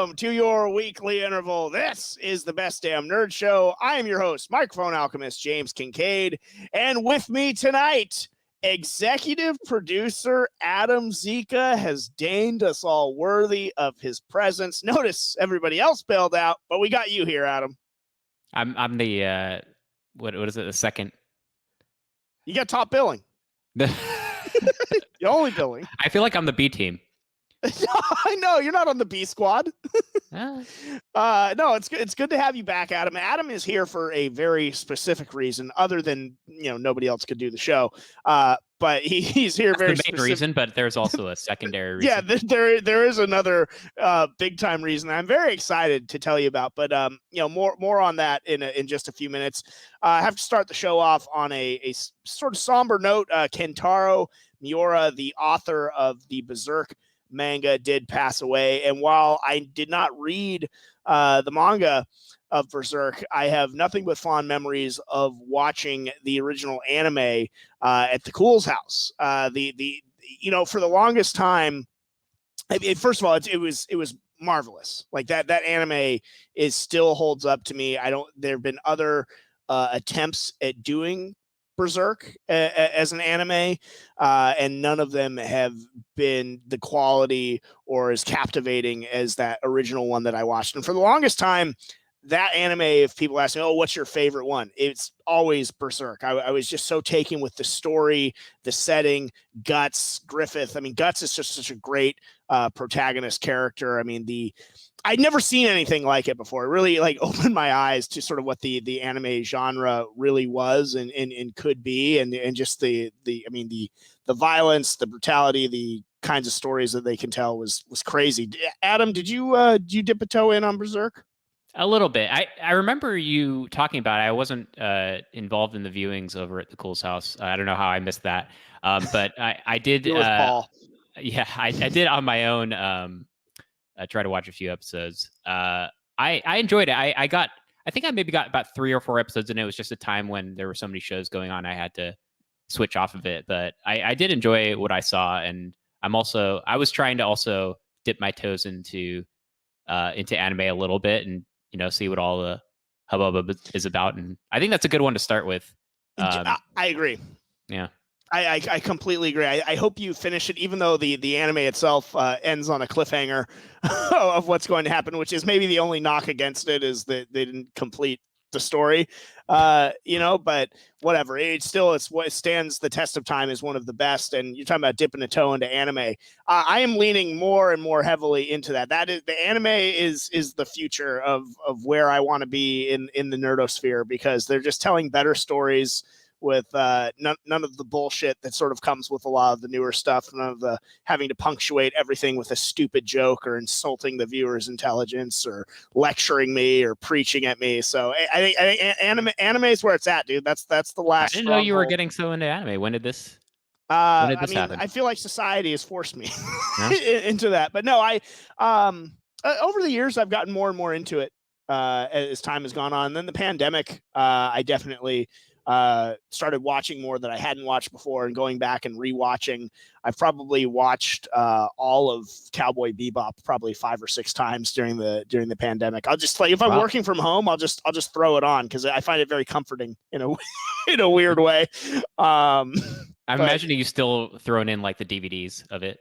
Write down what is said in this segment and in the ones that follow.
welcome to your weekly interval. This is the Best Damn Nerd Show. I am your host, microphone alchemist James Kincaid, and with me tonight, executive producer Adam Zika has deigned us all worthy of his presence. Notice everybody else bailed out, but we got you here, Adam. I'm the what is it? The second. You got top billing. The only billing. I feel like I'm the B team. I know you're not on the B squad. No, it's good to have you back, Adam. Adam is here for a very specific reason, other than nobody else could do the show. But he's here. That's very the main reason, but there's also a secondary reason. Yeah, there is another big time reason I'm very excited to tell you about. But more on that in just a few minutes. I have to start the show off on a sort of somber note. Kentaro Miura, the author of the Berserk manga, did pass away, and while I did not read the manga of Berserk, I have nothing but fond memories of watching the original anime at the Cool's house. For the longest time, first of all, it was marvelous. Like that anime still holds up to me. There have been other attempts at doing Berserk as an anime, and none of them have been the quality or as captivating as that original one that I watched. And for the longest time, that anime, if people ask me, oh, what's your favorite one? It's always Berserk. I was just so taken with the story, the setting, Guts, Griffith. I mean, Guts is just such a great protagonist character. I mean, I'd never seen anything like it before. It really opened my eyes to sort of what the anime genre really was and could be, and just the violence, the brutality, the kinds of stories that they can tell was crazy. Adam, did you dip a toe in on Berserk? A little bit. I remember you talking about it. I wasn't involved in the viewings over at the Cool's house. I don't know how I missed that, but I did. Paul. Yeah, I did on my own. I tried to watch a few episodes. I enjoyed it. I think I maybe got about 3 or 4 episodes, and it was just a time when there were so many shows going on, I had to switch off of it. But I did enjoy what I saw, and I was trying to also dip my toes into anime a little bit, and see what all the hubbub is about. And I think that's a good one to start with. I agree. Yeah. I completely agree. I hope you finish it, even though the anime itself ends on a cliffhanger of what's going to happen, which is maybe the only knock against it, is that they didn't complete the story. But whatever. It's what stands the test of time as one of the best. And you're talking about dipping a toe into anime. I am leaning more and more heavily into that. That is, the anime is the future of where I want to be in the nerdosphere, because they're just telling better stories with none of the bullshit that sort of comes with a lot of the newer stuff, none of the having to punctuate everything with a stupid joke or insulting the viewer's intelligence or lecturing me or preaching at me. So I think anime is where it's at, dude. That's the last. I didn't know you were getting so into anime. When did this happen? I feel like society has forced me into that. But no, over the years I've gotten more and more into it as time has gone on. And then the pandemic, I definitely started watching more that I hadn't watched before, and going back and rewatching. I've probably watched all of Cowboy Bebop probably 5 or 6 times during the pandemic. I'll just if I'm working from home, I'll just throw it on because I find it very comforting in a weird way. I'm imagining you still throwing in like the DVDs of it.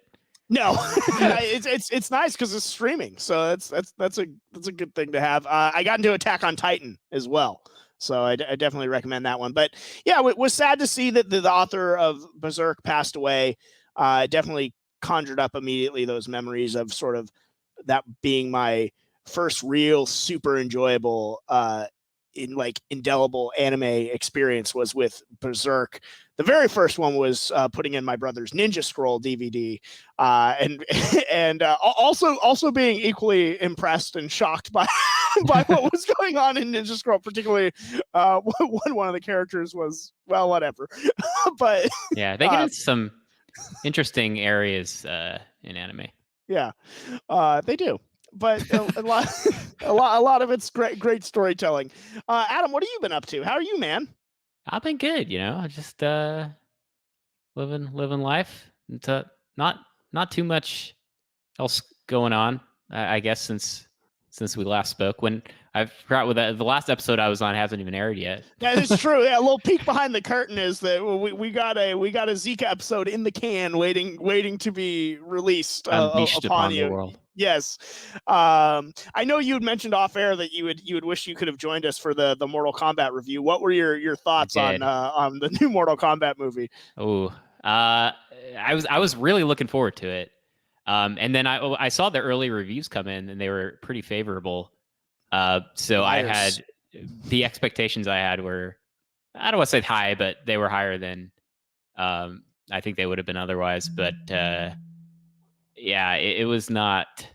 No, it's nice because it's streaming, so that's a good thing to have. I got into Attack on Titan as well. So I definitely recommend that one. But yeah, it was sad to see that the author of Berserk passed away. Definitely conjured up immediately those memories of sort of that being my first real super enjoyable indelible anime experience was with Berserk. The very first one was putting in my brother's Ninja Scroll DVD, and also being equally impressed and shocked by by what was going on in Ninja Scroll, particularly when one of the characters was, well, whatever. But yeah, they get into some interesting areas in anime. Yeah, they do. But a lot of it's great storytelling. Adam, what have you been up to? How are you, man? I've been good, just living life. Not too much else going on, I guess, since since we last spoke. When I forgot what the last episode I was on hasn't even aired yet. That is true. Yeah, a little peek behind the curtain is that we got a Zika episode in the can, waiting to be released Unleashed upon the you. world. Yes, I know you had mentioned off air that you would wish you could have joined us for the Mortal Kombat review. What were your thoughts on the new Mortal Kombat movie? Oh, I was really looking forward to it. And then I saw the early reviews come in, and they were pretty favorable. So Liars. I had the expectations I had were, I don't want to say high, but they were higher than I think they would have been otherwise. But yeah, it was not.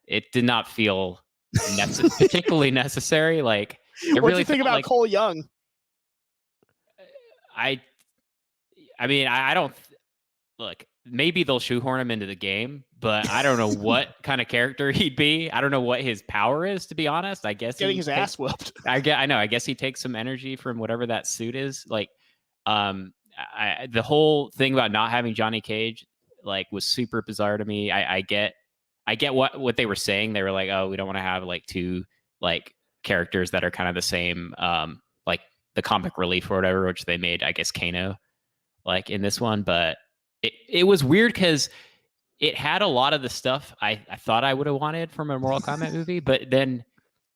It did not feel particularly necessary. Like, what do you think about Cole Young? I mean, I don't look. Maybe they'll shoehorn him into the game, but I don't know what kind of character he'd be. I don't know what his power is, to be honest. I guess getting his ass whooped. I know. I guess he takes some energy from whatever that suit is. Like, the whole thing about not having Johnny Cage, like, was super bizarre to me. I get what they were saying. They were like, oh, we don't want to have like two like characters that are kind of the same, like the comic relief or whatever, which they made, I guess, Kano, like in this one, but. It was weird because it had a lot of the stuff I thought I would have wanted from a Mortal Kombat movie, but then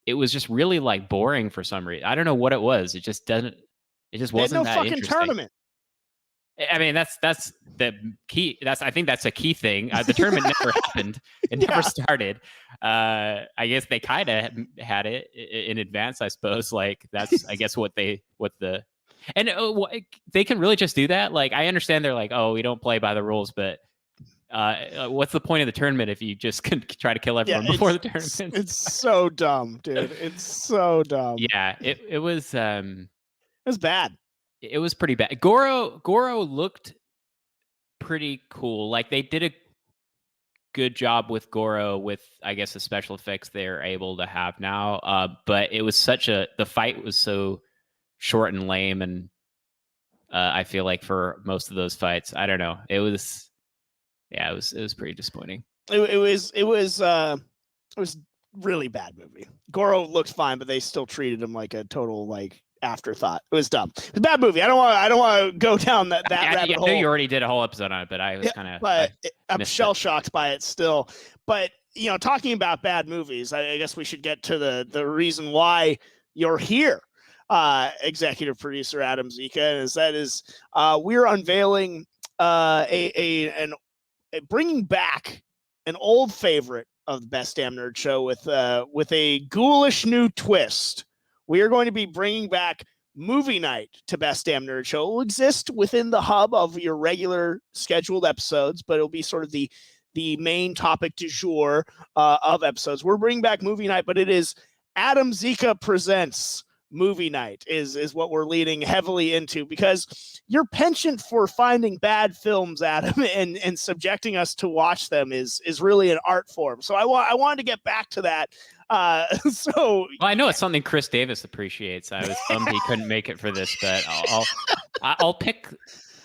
it was just really like boring for some reason. I don't know what it was. It just wasn't that fucking interesting. Tournament. I mean, that's the key. I think that's a key thing. The tournament never happened. It never started. I guess they kind of had it in advance, I suppose. Like that's, I guess, and they can really just do that. Like, I understand they're like, oh, we don't play by the rules, but what's the point of the tournament if you just can try to kill everyone before the tournament? It's so dumb, dude. It's so dumb. Yeah, it was. It was bad. It was pretty bad. Goro looked pretty cool. Like, they did a good job with Goro with, I guess, the special effects they're able to have now. But it was the fight was so short and lame, and I feel like for most of those fights, I don't know, it was pretty disappointing. It was really bad movie. Goro looked fine, but they still treated him like a total like afterthought. It was dumb. It's a bad movie. I don't want to go down that rabbit hole. I know you already did a whole episode on it, but I was kind of. But I'm shell shocked by it still. But talking about bad movies, I guess we should get to the reason why you're here. Executive producer Adam Zika, we're unveiling bringing back an old favorite of the Best Damn Nerd Show with a ghoulish new twist. We are going to be bringing back movie night to Best Damn Nerd Show. It will exist within the hub of your regular scheduled episodes, but it'll be sort of the main topic du jour of episodes. We're bringing back movie night, but it is Adam Zika Presents Movie Night is what we're leaning heavily into, because your penchant for finding bad films, Adam, and subjecting us to watch them is really an art form. So I wanted to get back to that. Well, I know it's something Chris Davis appreciates. I was bummed he couldn't make it for this, but I'll pick.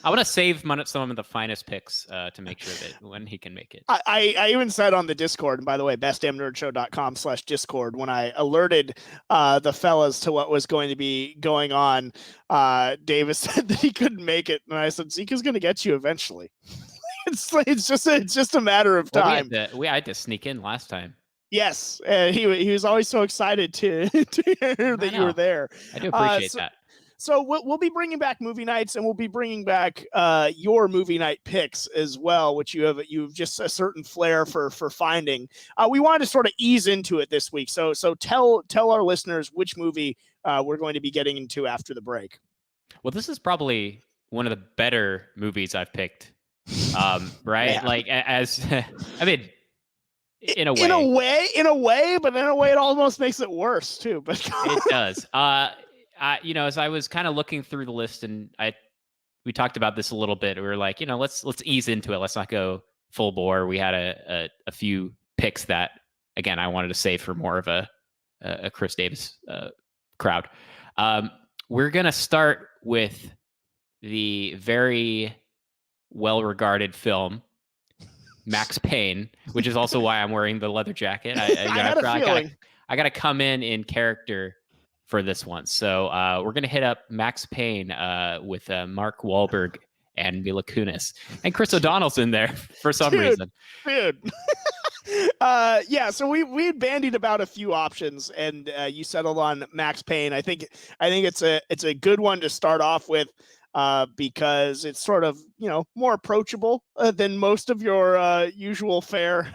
I want to save some of the finest picks to make sure that when he can make it. I even said on the Discord, and by the way, bestdamnnerdshow.com/Discord, when I alerted the fellas to what was going to be going on, Davis said that he couldn't make it, and I said, Zika's going to get you eventually. it's just a matter of time. We had to sneak in last time. Yes, and he was always so excited to hear that you were there. I do appreciate that. So we'll be bringing back movie nights, and we'll be bringing back your movie night picks as well, which you've just a certain flair for finding. We wanted to sort of ease into it this week, so tell our listeners which movie we're going to be getting into after the break. Well, this is probably one of the better movies I've picked, right? Yeah. Like as I mean. In a way, but in a way it almost makes it worse too. But it does. As I was kind of looking through the list, and we talked about this a little bit. We were like, let's ease into it. Let's not go full bore. We had a few picks that, again, I wanted to save for more of a Chris Davis crowd. We're gonna start with the very well-regarded film Max Payne, which is also why I'm wearing the leather jacket. I had a feeling. I gotta come in character for this one. So we're gonna hit up Max Payne with Mark Wahlberg and Mila Kunis, and Chris O'Donnell's in there for some reason. Dude. So we bandied about a few options, and you settled on Max Payne. I think it's a good one to start off with, because it's sort of, more approachable than most of your usual fare.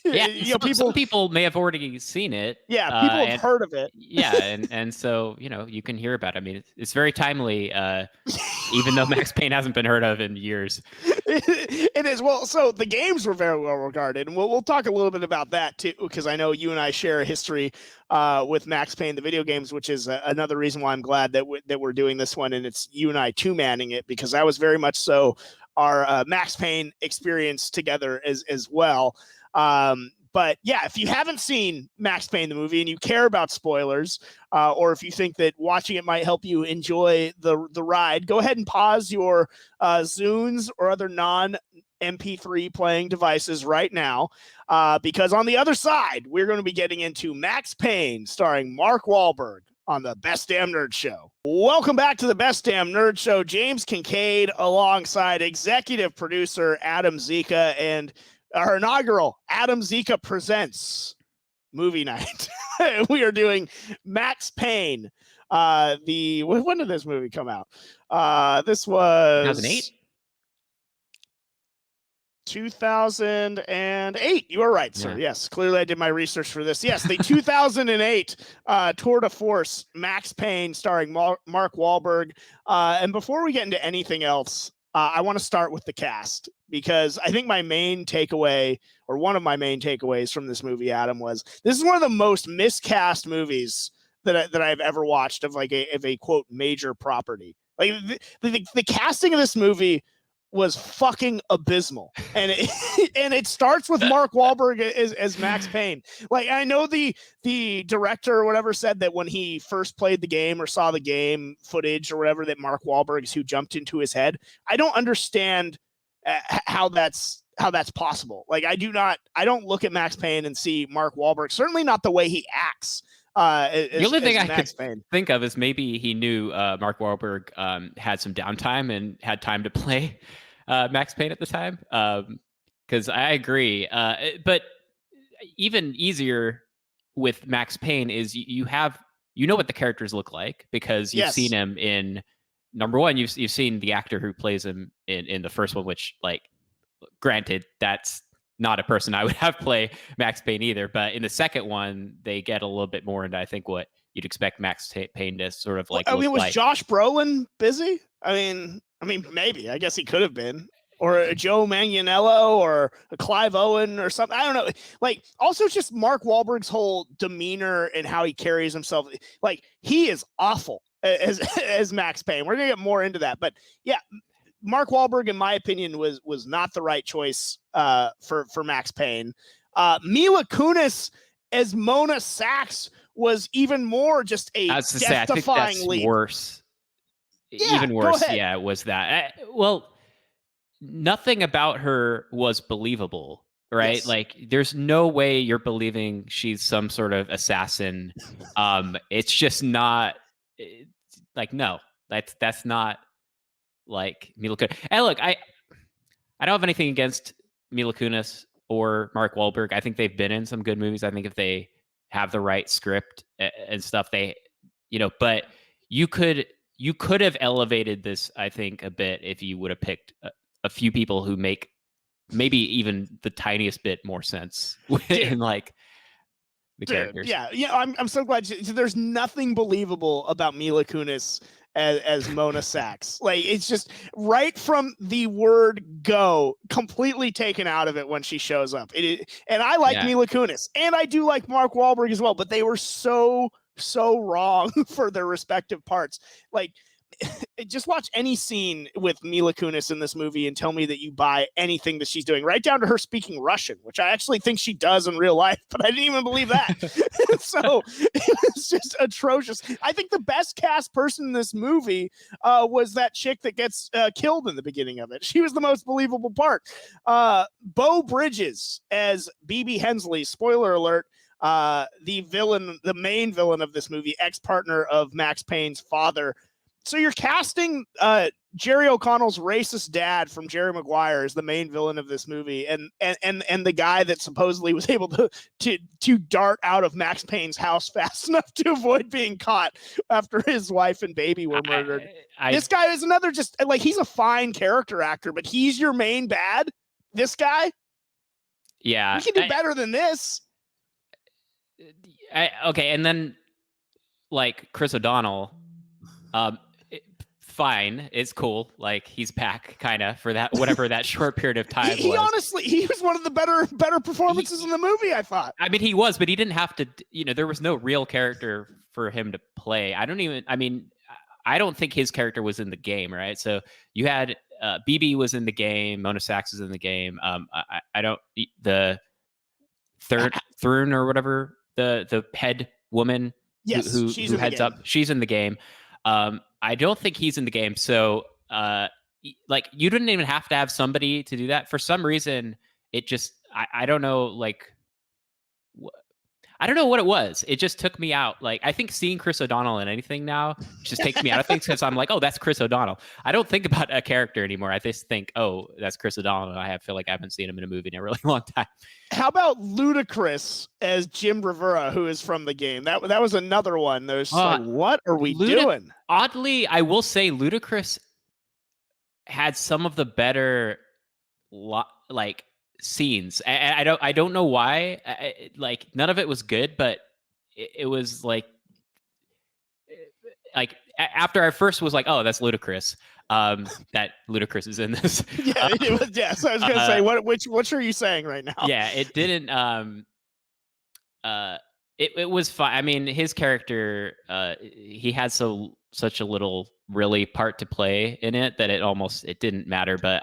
Yeah, some people may have already seen it. Yeah, people have heard of it. Yeah, and so you can hear about it. I mean, it's very timely, even though Max Payne hasn't been heard of in years. It is. Well, so the games were very well regarded, and we'll talk a little bit about that too, because I know you and I share a history with Max Payne, the video games, which is another reason why I'm glad that we're doing this one, and it's you and I two-manning it, because that was very much so our Max Payne experience together as well. But yeah, if you haven't seen Max Payne the movie and you care about spoilers, or if you think that watching it might help you enjoy the ride, go ahead and pause your Zunes or other non-MP3 playing devices right now, because on the other side, we're going to be getting into Max Payne starring Mark Wahlberg on the Best Damn Nerd Show. Welcome back to the Best Damn Nerd Show. James Kincaid alongside executive producer Adam Zika, and our inaugural Adam Zika Presents movie night. We are doing Max Payne. When did this movie come out? This was 2008. 2008. You are right, sir. Yeah. Yes, clearly I did my research for this. Yes, the 2008 tour de force, Max Payne, starring Mark Wahlberg. And before we get into anything else, I want to start with the cast, because I think my main takeaway, or one of my main takeaways from this movie, Adam, was this is one of the most miscast movies that I've ever watched of a quote major property. Like the casting of this movie was fucking abysmal, and it starts with Mark Wahlberg as Max Payne. Like, I know the director or whatever said that when he first played the game or saw the game footage or whatever, that Mark Wahlberg is who jumped into his head. I don't understand how that's possible. Like, I don't look at Max Payne and see Mark Wahlberg, certainly not the way he acts. The only thing I Max could Payne. think of is maybe he knew Mark Wahlberg had some downtime and had time to play Max Payne at the time. Because I agree. But even easier with Max Payne is you know what the characters look like, because you've seen him in, number one, you've seen the actor who plays him in the first one, which, like, granted, that's not a person I would have play Max Payne either. But in the second one, they get a little bit more into, I think, what you'd expect Max Payne to sort of like. Was Josh Brolin busy? I mean, maybe. I guess he could have been, or a Joe Manganiello, or a Clive Owen, or something. I don't know. Like, also just Mark Wahlberg's whole demeanor and how he carries himself. Like, he is awful as Max Payne. We're gonna get more into that, but yeah. Mark Wahlberg, in my opinion, was not the right choice for Max Payne. Mila Kunis as Mona Sachs was even more just a death-defying leap. Worse. Yeah, even worse. Yeah, was that. Well, nothing about her was believable, right? Yes. Like, there's no way you're believing she's some sort of assassin. It's just not. Like, no, that's not. Like Mila Kunis. And look, I don't have anything against Mila Kunis or Mark Wahlberg. I think they've been in some good movies. I think if they have the right script and stuff, but you could have elevated this, I think, a bit if you would have picked a few people who make maybe even the tiniest bit more sense in, like, the characters. Yeah. I'm so glad. There's nothing believable about Mila Kunis as Mona Sachs. Like, it's just right from the word go, completely taken out of it when she shows up. And I like Mila Kunis, and I do like Mark Wahlberg as well, but they were so wrong for their respective parts. Like, just watch any scene with Mila Kunis in this movie and tell me that you buy anything that she's doing, right down to her speaking Russian, which I actually think she does in real life, but I didn't even believe that. So it's just atrocious. I think the best cast person in this movie was that chick that gets killed in the beginning of it. She was the most believable part. Beau Bridges as BB Hensley, spoiler alert, the main villain of this movie, ex-partner of Max Payne's father. So you're casting Jerry O'Connell's racist dad from Jerry Maguire as the main villain of this movie, and the guy that supposedly was able to dart out of Max Payne's house fast enough to avoid being caught after his wife and baby were murdered. This guy is another, just like, he's a fine character actor, but he's your main bad. This guy, yeah, we can do better than this. Okay, and then like Chris O'Donnell. Fine, it's cool. Like, he's back, kind of, for that, whatever that short period of time he was. Honestly, he was one of the better performances in the movie, I thought. I mean, he was, but he didn't have to. There was no real character for him to play. I don't think his character was in the game, right? So you had BB was in the game, Mona Sachs was in the game. I don't the Thurn or whatever, the head woman. Yes, who heads up. She's in the game. I don't think he's in the game. So, like, you didn't even have to have somebody to do that. For some reason, it just, I don't know, like, I don't know what it was. It just took me out. Like, I think seeing Chris O'Donnell in anything now just takes me out of things, because I'm like, oh, that's Chris O'Donnell. I don't think about a character anymore. I just think, oh, that's Chris O'Donnell. And I feel like I haven't seen him in a movie in a really long time. How about Ludacris as Jim Rivera, who is from the game? That was another one. There's like, what are we doing? Oddly, I will say Ludacris had some of the better like scenes. I don't know why. Like, none of it was good, but it was like after I first was like, oh, that's Ludacris. That Ludacris is in this. Yeah, it was. Yeah, so I was gonna say, which are you saying right now? Yeah, it didn't. It was fine. I mean, his character, he had such a little really part to play in it that it didn't matter. But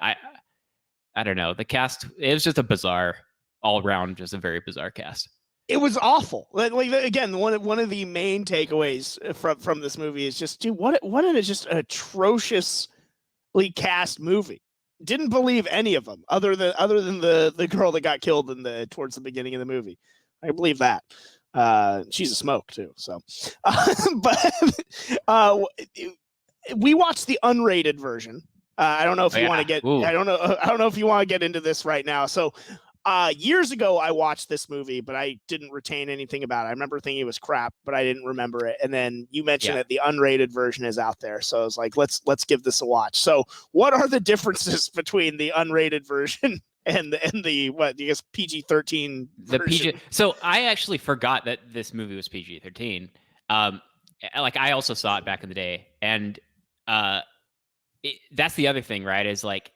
I don't know. The cast, it was just a bizarre, all around, just a very bizarre cast. It was awful. Like again, one of the main takeaways from this movie is just, dude, what an just atrociously cast movie. Didn't believe any of them other than the girl that got killed towards the beginning of the movie. I believe that. She's a smoke too. So, but we watched the unrated version. I don't know if you want to get. Ooh. I don't know if you want to get into this right now. So, years ago, I watched this movie, but I didn't retain anything about it. I remember thinking it was crap, but I didn't remember it. And then you mentioned that the unrated version is out there, so I was like, let's give this a watch. So, what are the differences between the unrated version and the what? I guess PG-13 version? The PG. So I actually forgot that this movie was PG-13. Like, I also saw it back in the day, and that's the other thing, right? Is like,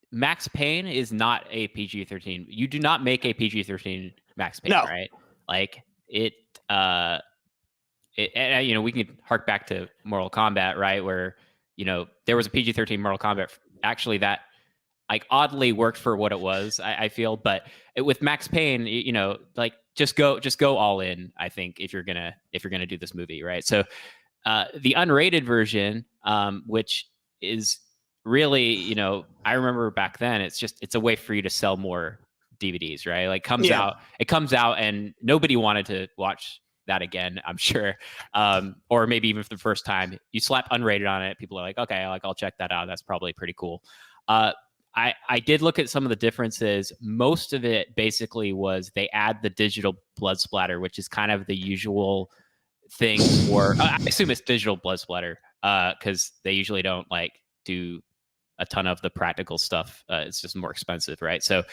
Max Payne is not a PG-13. You do not make a PG-13 Max Payne, right? Like, it we can hark back to Mortal Kombat, right? Where, there was a PG-13 Mortal Kombat actually that, like, oddly worked for what it was, I feel. But with Max Payne, like, just go all in, I think, if you're gonna do this movie, right? So the unrated version, which is really, I remember back then, it's a way for you to sell more DVDs, right? Like, it comes out and nobody wanted to watch that again, I'm sure. Or maybe even for the first time, you slap unrated on it, people are like, okay, like, I'll check that out. That's probably pretty cool. I did look at some of the differences. Most of it basically was they add the digital blood splatter, which is kind of the usual thing for, I assume it's digital blood splatter, because they usually don't like do a ton of the practical stuff. It's just more expensive, right? So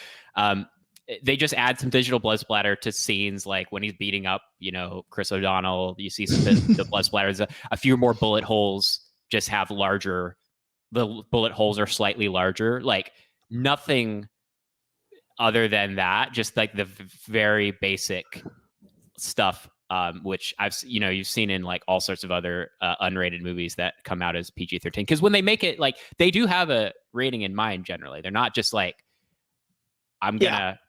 they just add some digital blood splatter to scenes, like when he's beating up, Chris O'Donnell. You see some the blood splatters. A few more bullet holes just have larger. The bullet holes are slightly larger. Like, nothing other than that. Just like the very basic stuff which you've seen in like all sorts of other unrated movies that come out as PG-13. Because when they make it, like, they do have a rating in mind generally. They're not just like, I'm gonna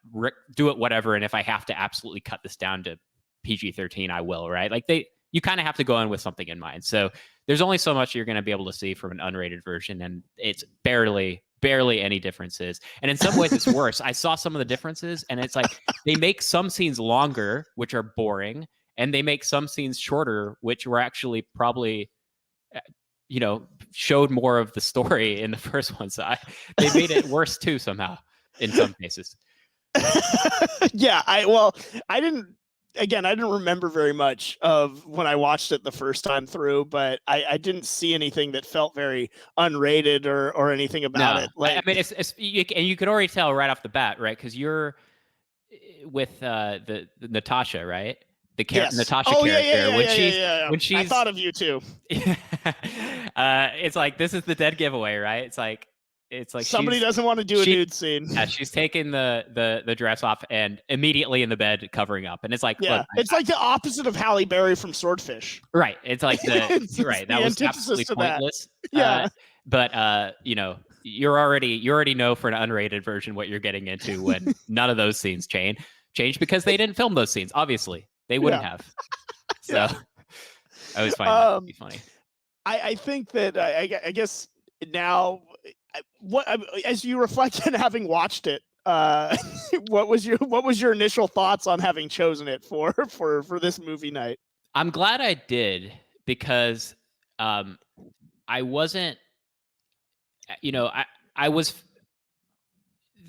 do it whatever, and if I have to absolutely cut this down to PG-13, I will. Right? Like you kind of have to go in with something in mind. So there's only so much you're going to be able to see from an unrated version, and it's barely any differences. And in some ways, it's worse. I saw some of the differences, and it's like they make some scenes longer, which are boring, and they make some scenes shorter, which were actually probably, showed more of the story in the first one. So they made it worse too somehow in some cases. Yeah, I didn't remember very much of when I watched it the first time through, but I didn't see anything that felt very unrated or anything about it. Like, I mean, you could already tell right off the bat, right? Because you're with the Natasha, right? The Natasha character. When she's, I thought of you too. It's like, this is the dead giveaway, right? It's like somebody doesn't want to do a nude scene. Yeah, she's taking the dress off and immediately in the bed covering up, and it's like, yeah, look, it's like the opposite of Halle Berry from Swordfish. Right. It's like right. That was absolutely pointless. Yeah. But you already know for an unrated version what you're getting into when none of those scenes change because they didn't film those scenes. Obviously, they wouldn't have. So I always find that to be funny. I think that I guess now, as you reflect on having watched it, what was your initial thoughts on having chosen it for this movie night? I'm glad I did, because I wasn't, I was.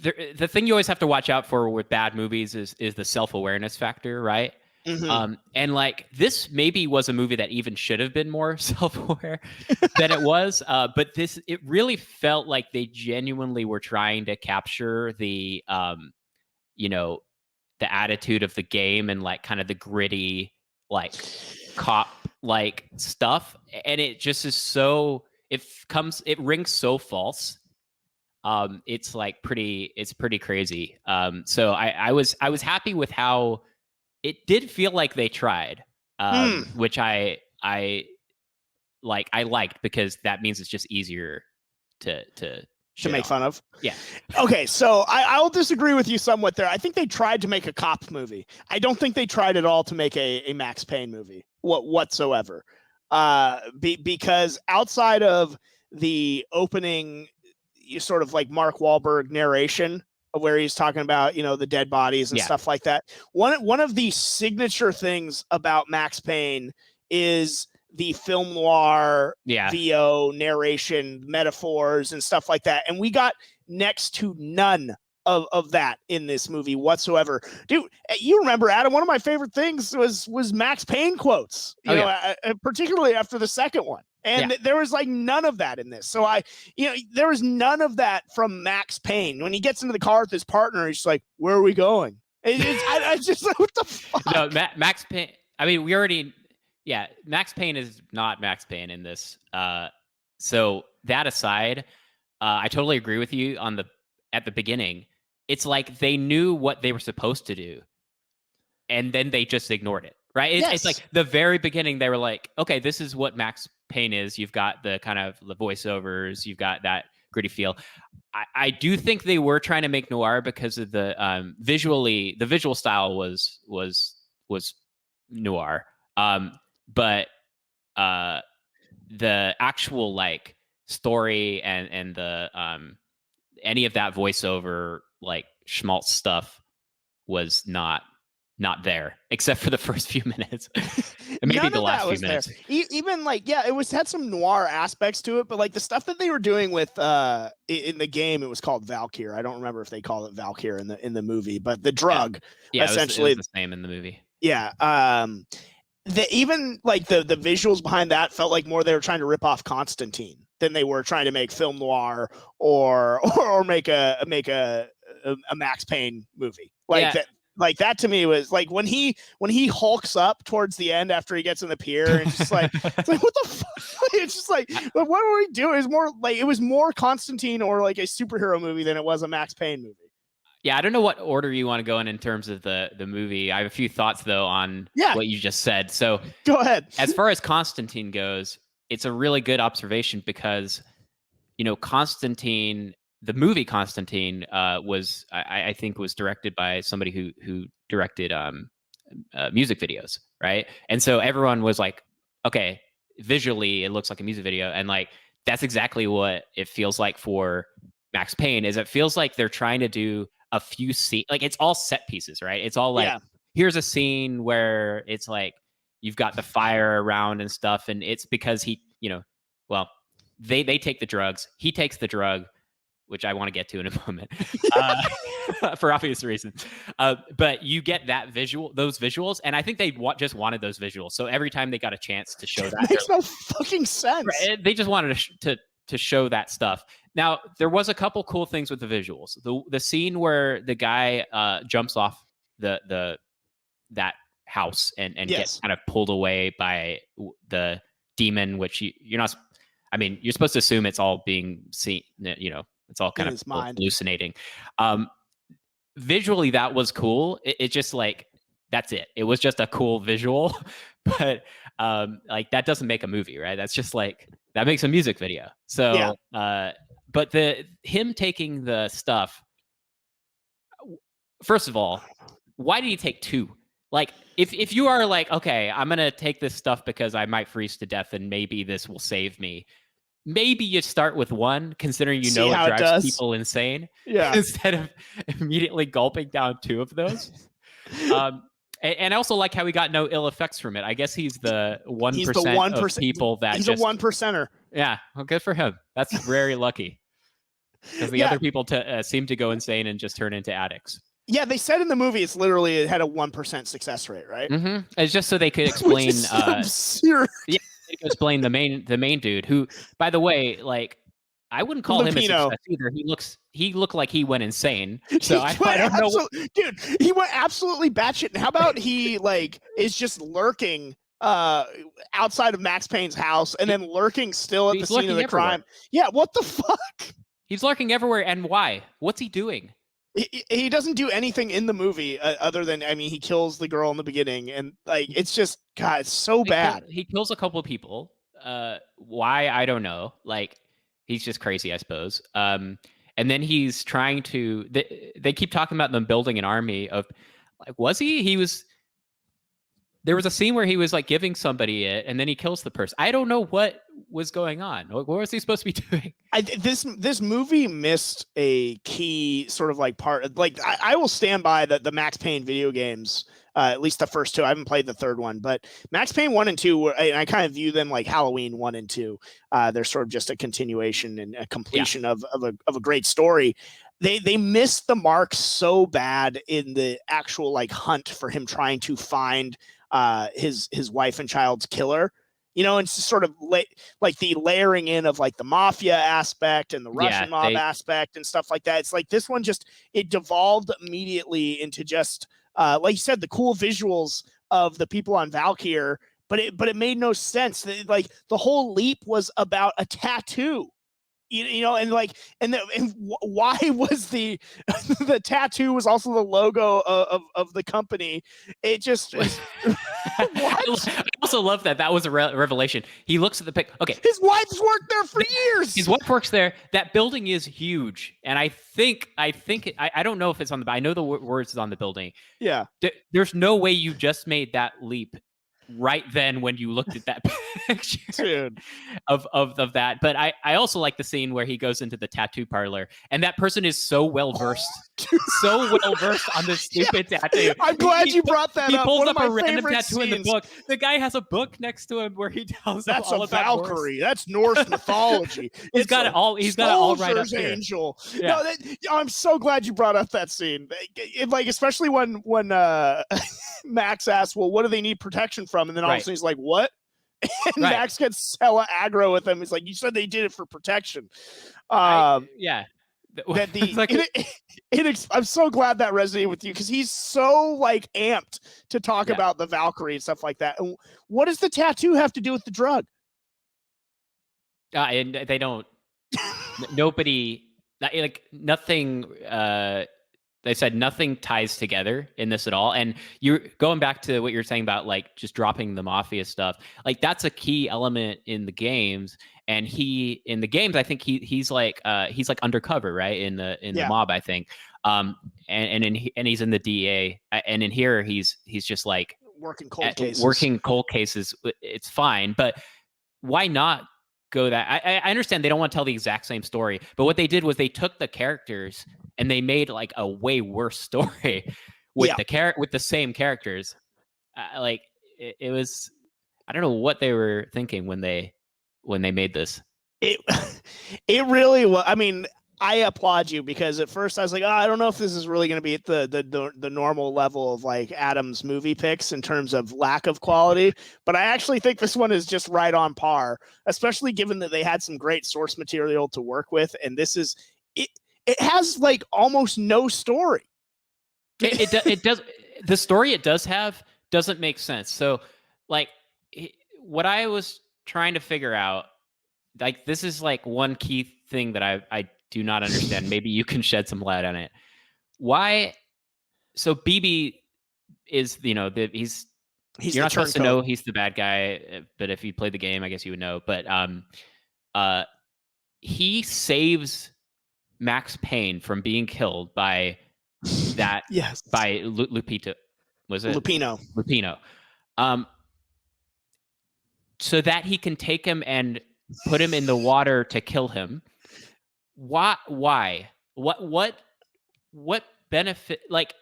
The thing you always have to watch out for with bad movies is the self-awareness factor, right? Mm-hmm. And like, this maybe was a movie that even should have been more self-aware than it was. But it really felt like they genuinely were trying to capture the attitude of the game and like kind of the gritty, like cop like stuff. And it just is so, it rings so false. It's like pretty crazy. So I was happy with how it did feel like they tried, which I liked, because that means it's just easier to make fun of. Yeah. Okay, so I'll disagree with you somewhat there. I think they tried to make a cop movie. I don't think they tried at all to make a Max Payne movie whatsoever. Because outside of the opening, sort of like Mark Wahlberg narration, where he's talking about, the dead bodies and stuff like that. One of the signature things about Max Payne is the film noir, VO narration, metaphors and stuff like that. And we got next to none of that in this movie whatsoever. Dude, you remember, Adam, one of my favorite things was Max Payne quotes, particularly after the second one. And there was like none of that in this. So there was none of that from Max Payne. When he gets into the car with his partner, he's like, "Where are we going?" I just like, what the fuck? No, Max Payne. I mean, Max Payne is not Max Payne in this. So that aside, I totally agree with you at the beginning. It's like they knew what they were supposed to do, and then they just ignored it. Right? It's like the very beginning, they were like, okay, this is what Max Payne is. You've got the kind of the voiceovers, you've got that gritty feel. I do think they were trying to make noir because of the the visual style was noir. But the actual like story and the any of that voiceover like schmaltz stuff was not there, except for the first few minutes. And maybe the last few minutes. Even like, it had some noir aspects to it, but like the stuff that they were doing with in the game, it was called Valkyr. I don't remember if they call it Valkyr in the movie, but the drug essentially it was the same in the movie. Yeah. Even like the visuals behind that felt like more they were trying to rip off Constantine than they were trying to make film noir or make a Max Payne movie. Like that to me was like when he hulks up towards the end after he gets in the pier, and it's like what the fuck? It's just like, what were we doing? It was more like, it was more Constantine or like a superhero movie than it was a Max Payne movie. Yeah, I don't know what order you want to go in terms of the movie. I have a few thoughts though on what you just said. So go ahead. As far as Constantine goes, it's a really good observation because, Constantine, the movie Constantine, was I think was directed by somebody who directed music videos, right? And so everyone was like, okay, visually it looks like a music video, and like that's exactly what it feels like for Max Payne. Is it feels like they're trying to do a few scenes, like it's all set pieces, right? It's all like here's a scene where it's like you've got the fire around and stuff, and it's because he, well, they take the drugs, he takes the drug, which I want to get to in a moment, for obvious reasons. But you get that those visuals, and I think they just wanted those visuals. So every time they got a chance to show that, makes no fucking sense. Right, they just wanted to show that stuff. Now there was a couple cool things with the visuals. The scene where the guy jumps off that house and gets kind of pulled away by the demon, which you're not. I mean, you're supposed to assume it's all being seen. It's all kind of hallucinating. Visually, that was cool. It just like that's it. It was just a cool visual, but like that doesn't make a movie, right? That's just like that makes a music video. So, but him taking the stuff. First of all, why did he take two? Like, if you are like, okay, I'm gonna take this stuff because I might freeze to death and maybe this will save me. Maybe you start with one, considering it drives people insane. Yeah. Instead of immediately gulping down two of those. And I also like how he got no ill effects from it. I guess he's the 1% of people that he's a 1%er. Yeah, well, good for him. That's very lucky. Because the other people seem to go insane and just turn into addicts. Yeah, they said in the movie it had a 1% success rate, right? Mm-hmm. It's just so they could explain. Absurd. Yeah, they could explain the main dude, who, by the way, like I wouldn't call him a success either. He looked like he went insane. So I don't know, dude. He went absolutely batshit. How about he like is just lurking outside of Max Payne's house and then lurking still at the scene of the crime? Yeah, what the fuck? He's lurking everywhere, and why? What's he doing? He doesn't do anything in the movie other than, I mean, he kills the girl in the beginning, and like it's just, God, it's so bad. He kills a couple of people. Why? I don't know. Like he's just crazy, I suppose. And then he's trying to. They keep talking about them building an army of. Like, was he? He was. There was a scene where he was like giving somebody it, and then he kills the person. I don't know what was going on. What was he supposed to be doing? This movie missed a key sort of like part. Like I will stand by the Max Payne video games, at least the first two. I haven't played the third one, but Max Payne 1 and 2, I kind of view them like Halloween 1 and 2. They're sort of just a continuation and a completion of a great story. They missed the mark so bad in the actual like hunt for him trying to find his wife and child's killer, and it's sort of like the layering in of like the mafia aspect and the Russian mob aspect and stuff like that. It's like this one it devolved immediately into just like you said, the cool visuals of the people on Valkyr, but it made no sense. Like the whole leap was about a tattoo. And why was the tattoo was also the logo of the company? It just I also love that was a revelation. He looks at the pic. Okay, his wife's worked there for years. His wife works there. That building is huge, and I think I don't know if it's on the. I know the words is on the building. Yeah, there's no way you just made that leap right then when you looked at that picture of that. But I also like the scene where he goes into the tattoo parlor and that person is so well versed on this stupid tattoo. I'm glad you brought that up. He pulls up a random tattoo in the book. The guy has a book next to him where he tells that's all a about Valkyrie. That's Norse mythology. He's got it all right up here. Angel. Yeah. No, I'm so glad you brought up that scene. Like especially when Max asks, well, what do they need protection from? And then all of a sudden he's like, what? And Max gets hella aggro with him. He's like, you said they did it for protection. I'm so glad that resonated with you because he's so like amped to talk about the Valkyrie and stuff like that. And what does the tattoo have to do with the drug? And they don't. Nobody. Like nothing. They said nothing ties together in this at all. And you're going back to what you're saying about like just dropping the mafia stuff. Like that's a key element in the games. And in the games, I think he's like undercover, right? In the mob, I think. And he's in the DEA. And in here, he's just like working cold cases. Working cold cases. It's fine, but why not go that? I understand they don't want to tell the exact same story, but what they did was they took the characters and they made like a way worse story with with the same characters. Like it was, I don't know what they were thinking when they made this. It really was. I mean, I applaud you because at first I was like, I don't know if this is really going to be at the normal level of like Adam's movie picks in terms of lack of quality. But I actually think this one is just right on par, especially given that they had some great source material to work with. And this is it. It has like almost no story. It does. The story it does have doesn't make sense. So like what I was trying to figure out, like this is like one key thing that I do not understand. Maybe you can shed some light on it. Why? So BB is, he's you're not supposed to know he's the bad guy, but if you play the game, I guess you would know. But he saves Max Payne from being killed by that. Yes. By Lupito. Was it Lupino? So that he can take him and put him in the water to kill him. Why? What benefit? Like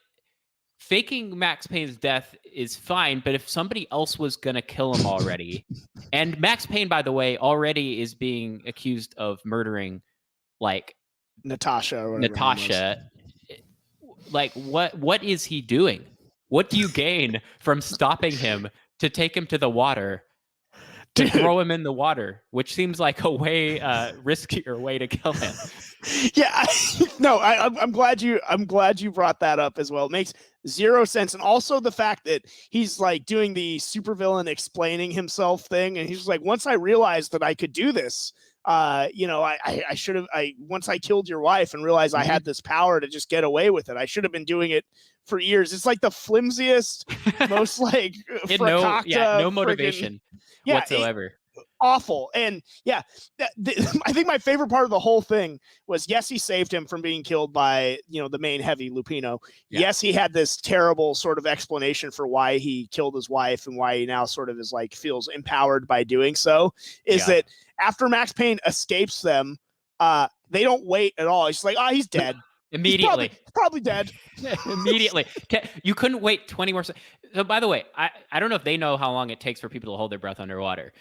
faking Max Payne's death is fine, but if somebody else was gonna kill him already, and Max Payne, by the way, already is being accused of murdering like Natasha. Like what is he doing? What do you gain from stopping him to take him to the water? To throw him in the water, which seems like a way riskier way to kill him. Yeah, I'm glad you brought that up as well. It makes zero sense, and also the fact that he's like doing the supervillain explaining himself thing, and he's like, once I realized that I could do this, I should have. Once I killed your wife and realized I had this power to just get away with it, I should have been doing it for years. It's like the flimsiest, most like no motivation. Whatsoever. Awful. And I think my favorite part of the whole thing was, yes, he saved him from being killed by, the main heavy Lupino. Yeah. Yes, he had this terrible sort of explanation for why he killed his wife and why he now sort of is like feels empowered by doing so. That after Max Payne escapes them, they don't wait at all. He's like, he's dead. Immediately. He's probably dead. Immediately. You couldn't wait 20 more seconds. So by the way, I don't know if they know how long it takes for people to hold their breath underwater.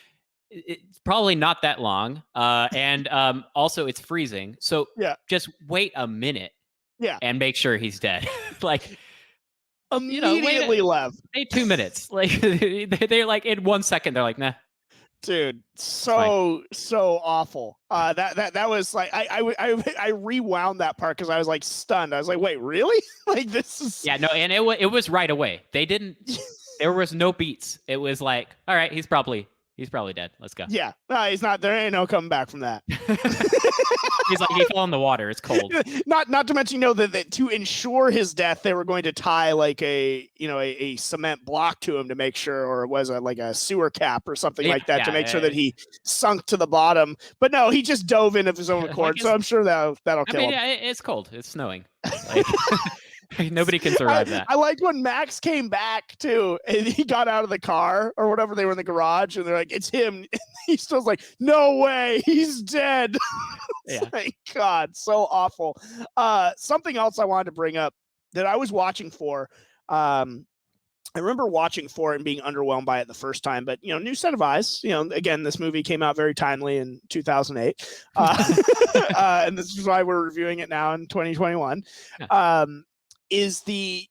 It's probably not that long. And also it's freezing. So just wait a minute and make sure he's dead. Like immediately left. Wait 2 minutes. Like they're like in 1 second, they're like, nah. Dude, so awful. That was like I rewound that part because I was like stunned. I was like, wait, really? Like this is no, and it was right away. They didn't. There was no beats. It was like, all right, he's probably dead. Let's go. Yeah, no, he's not. There ain't no coming back from that. He's like, he fell in the water. It's cold. Not to mention, that to ensure his death, they were going to tie like a cement block to him to make sure, or it was like a sewer cap or something like that to make sure that he sunk to the bottom. But no, he just dove in of his own accord. So I'm sure that'll kill him. It's cold. It's snowing. Like, nobody can survive that. I liked when Max came back too, and he got out of the car or whatever. They were in the garage, and they're like, "It's him." And he still's like, "No way, he's dead." Thank God, so awful. Something else I wanted to bring up that I was watching for. I remember watching for it and being underwhelmed by it the first time, but new set of eyes. Again, this movie came out very timely in 2008, and this is why we're reviewing it now in 2021. Is the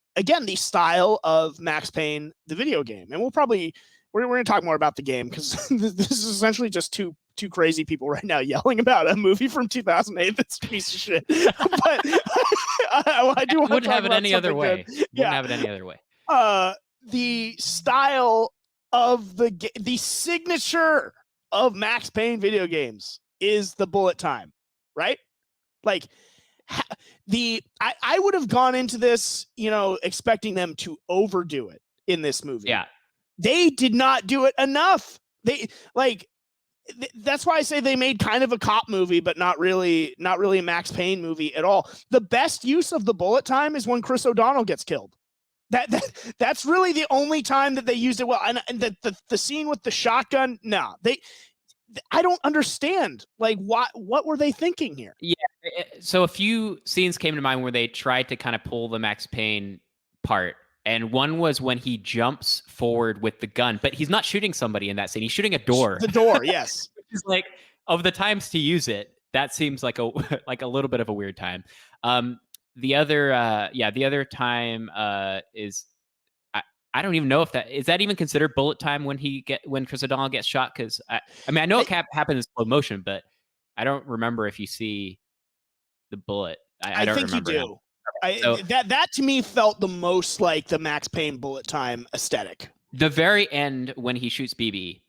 style of Max Payne, the video game. And we're going to talk more about the game because this is essentially just two crazy people right now yelling about a movie from 2008 that's a piece of shit. But I do want to have it any other way. Wouldn't have it any other way. The style of the signature of Max Payne video games is the bullet time, right? Like I would have gone into this, expecting them to overdo it in this movie. Yeah. They did not do it enough. That's why I say they made kind of a cop movie, but not really a Max Payne movie at all. The best use of the bullet time is when Chris O'Donnell gets killed. That's really the only time that they used it well. And the scene with the shotgun, no, I don't understand. Like, what were they thinking here? Yeah. So a few scenes came to mind where they tried to kind of pull the Max Payne part. And one was when he jumps forward with the gun, but he's not shooting somebody in that scene. He's shooting a door. The door, yes. Which is like, of the times to use it, that seems like a little bit of a weird time. The other time is I don't even know if that is that even considered bullet time when Chris O'Donnell gets shot, because I know it happened in slow motion, but I don't remember if you see the bullet. I don't think remember. You do. That to me felt the most like the Max Payne bullet time aesthetic. The very end when he shoots BB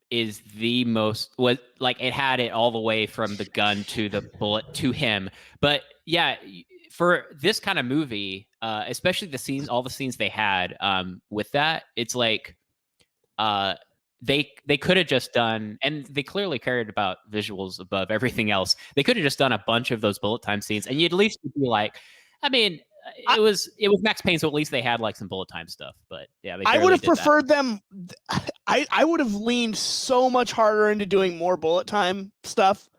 is the most, was like, it had it all the way from the gun to the bullet to him. But yeah, for this kind of movie, especially all the scenes they had with that, it's like they could have just done, and they clearly cared about visuals above everything else. They could have just done a bunch of those bullet time scenes, and you'd at least be like, I mean, it was Max Payne, so at least they had like some bullet time stuff. But yeah, I would have preferred them. I would have leaned so much harder into doing more bullet time stuff.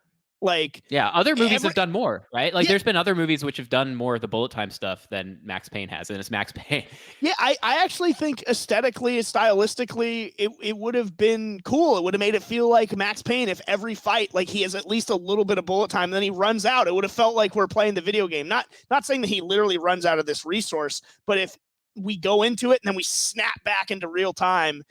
Like, yeah, other movies have done more, right? Like, there's been other movies which have done more of the bullet time stuff than Max Payne has, and it's Max Payne. Yeah, I actually think aesthetically, stylistically, it would have been cool. It would have made it feel like Max Payne if every fight, like, he has at least a little bit of bullet time, then he runs out. It would have felt like we're playing the video game. Not saying that he literally runs out of this resource, but if we go into it and then we snap back into real time,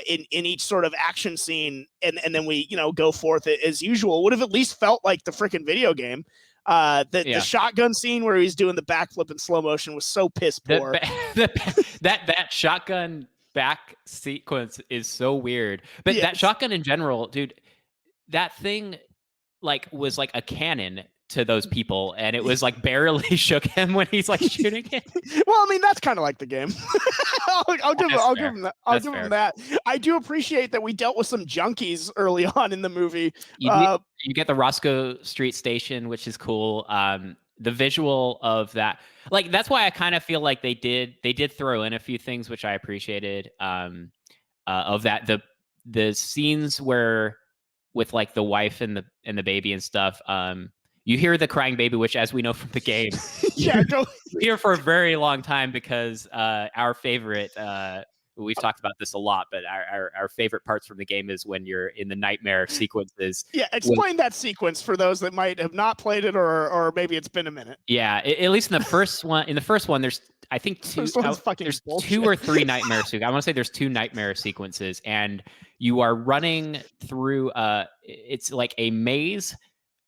in each sort of action scene, and then we go forth as usual, would have at least felt like the freaking video game. The shotgun scene where he's doing the backflip in slow motion was so piss poor. That shotgun back sequence is so weird. But that shotgun in general, dude, that thing like was like a cannon to those people, and it was like barely shook him when he's like shooting it. Well, I mean, that's kind of like the game. I'll give him that. I'll give him that. I do appreciate that we dealt with some junkies early on in the movie. You get the Roscoe Street Station, which is cool. The visual of that, like, that's why I kind of feel like they did throw in a few things which I appreciated. Of that, the scenes where with like the wife and the baby and stuff. You hear the crying baby, which, as we know from the game, you hear for a very long time, because our favorite, we've talked about this a lot, but our favorite parts from the game is when you're in the nightmare sequences. Yeah, explain that sequence for those that might have not played it, or maybe it's been a minute. Yeah, at least in the first one. In the first one, there's I think there's 2 or 3 nightmare sequences. I want to say there's 2 nightmare sequences, and you are running through. It's like a maze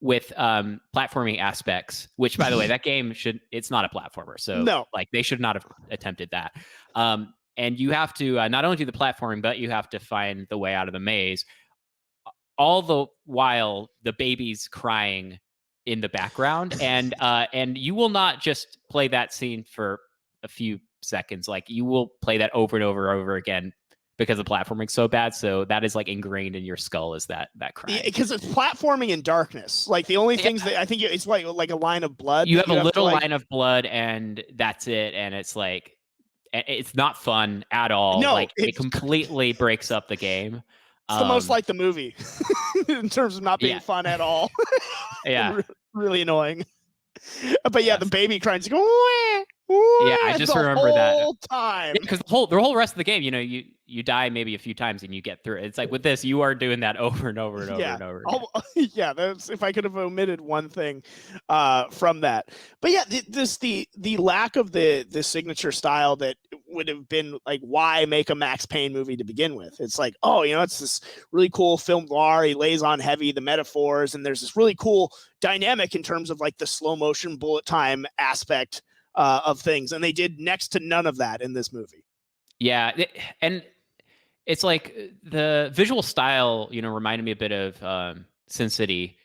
with platforming aspects, which, by the way, that game it's not a platformer, so no, like, they should not have attempted that. And you have to not only do the platforming, but you have to find the way out of the maze, all the while the baby's crying in the background. And you will not just play that scene for a few seconds, like, you will play that over and over and over again, because the platforming's so bad. So that is like ingrained in your skull, is that crying. Because it's platforming in darkness. Like, the only things that I think it's like a line of blood. You have a little line of blood, and that's it. And it's like, it's not fun at all. No, like, it completely breaks up the game. It's the most like the movie in terms of not being fun at all. Yeah. Really annoying. But yeah, the baby crying, going, yeah, I just remember that whole time, because the whole rest of the game, you die maybe a few times and you get through it. It's like, with this, you are doing that over and over and over and over again. Yeah, that's, if I could have omitted one thing from that. But yeah, the lack of the signature style that would have been like, why make a Max Payne movie to begin with? It's like, it's this really cool film noir. He lays on heavy the metaphors, and there's this really cool dynamic in terms of like the slow motion bullet time aspect of things, and they did next to none of that in this movie. Yeah, and it's like the visual style, reminded me a bit of Sin City.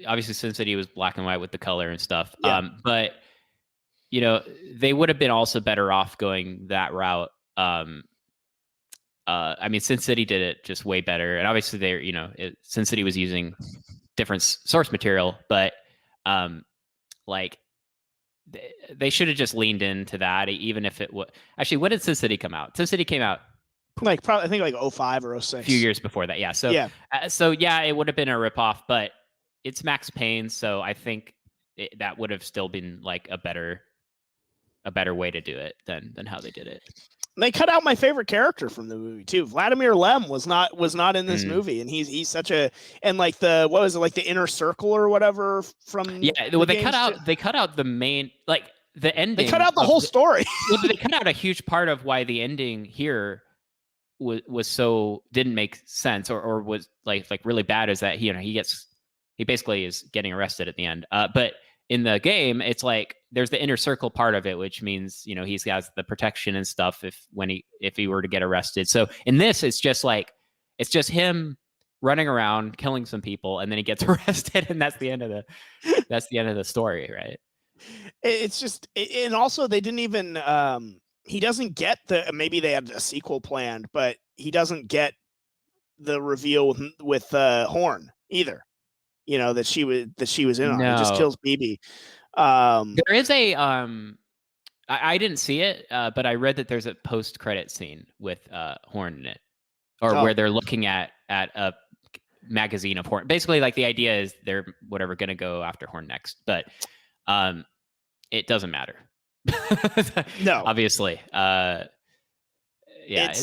obviously Sin City was black and white with the color and stuff. Yeah. But they would have been also better off going that route. I mean, Sin City did it just way better, and obviously Sin City was using different source material, but like they should have just leaned into that, even if it was actually. When did Sin City come out? Sin City came out like probably I think like 05 or 06. A few years before that. Yeah. So yeah, it would have been a ripoff, but it's Max Payne, so I think that would have still been like a better way to do it than how they did it. They cut out my favorite character from the movie too. Vladimir Lem was not in this movie, and he's such a, and like the inner circle or whatever from they cut out the main, like the ending. They cut out the whole story. They cut out a huge part of why the ending here was so didn't make sense or was like really bad, is that he basically is getting arrested at the end. But in the game, it's like there's the inner circle part of it, which means he's got the protection and stuff if he were to get arrested. So in this, it's just him running around killing some people, and then he gets arrested, and that's the end of the story, right? It's just, and also they didn't even he doesn't get maybe they had a sequel planned, but he doesn't get the reveal with Horn either. That she was in on. He just kills BB. There is a I didn't see it, but I read that there's a post-credit scene with Horn in it, or where they're looking at a magazine of Horn. Basically, like the idea is they're going to go after Horn next, but it doesn't matter. No, obviously. It's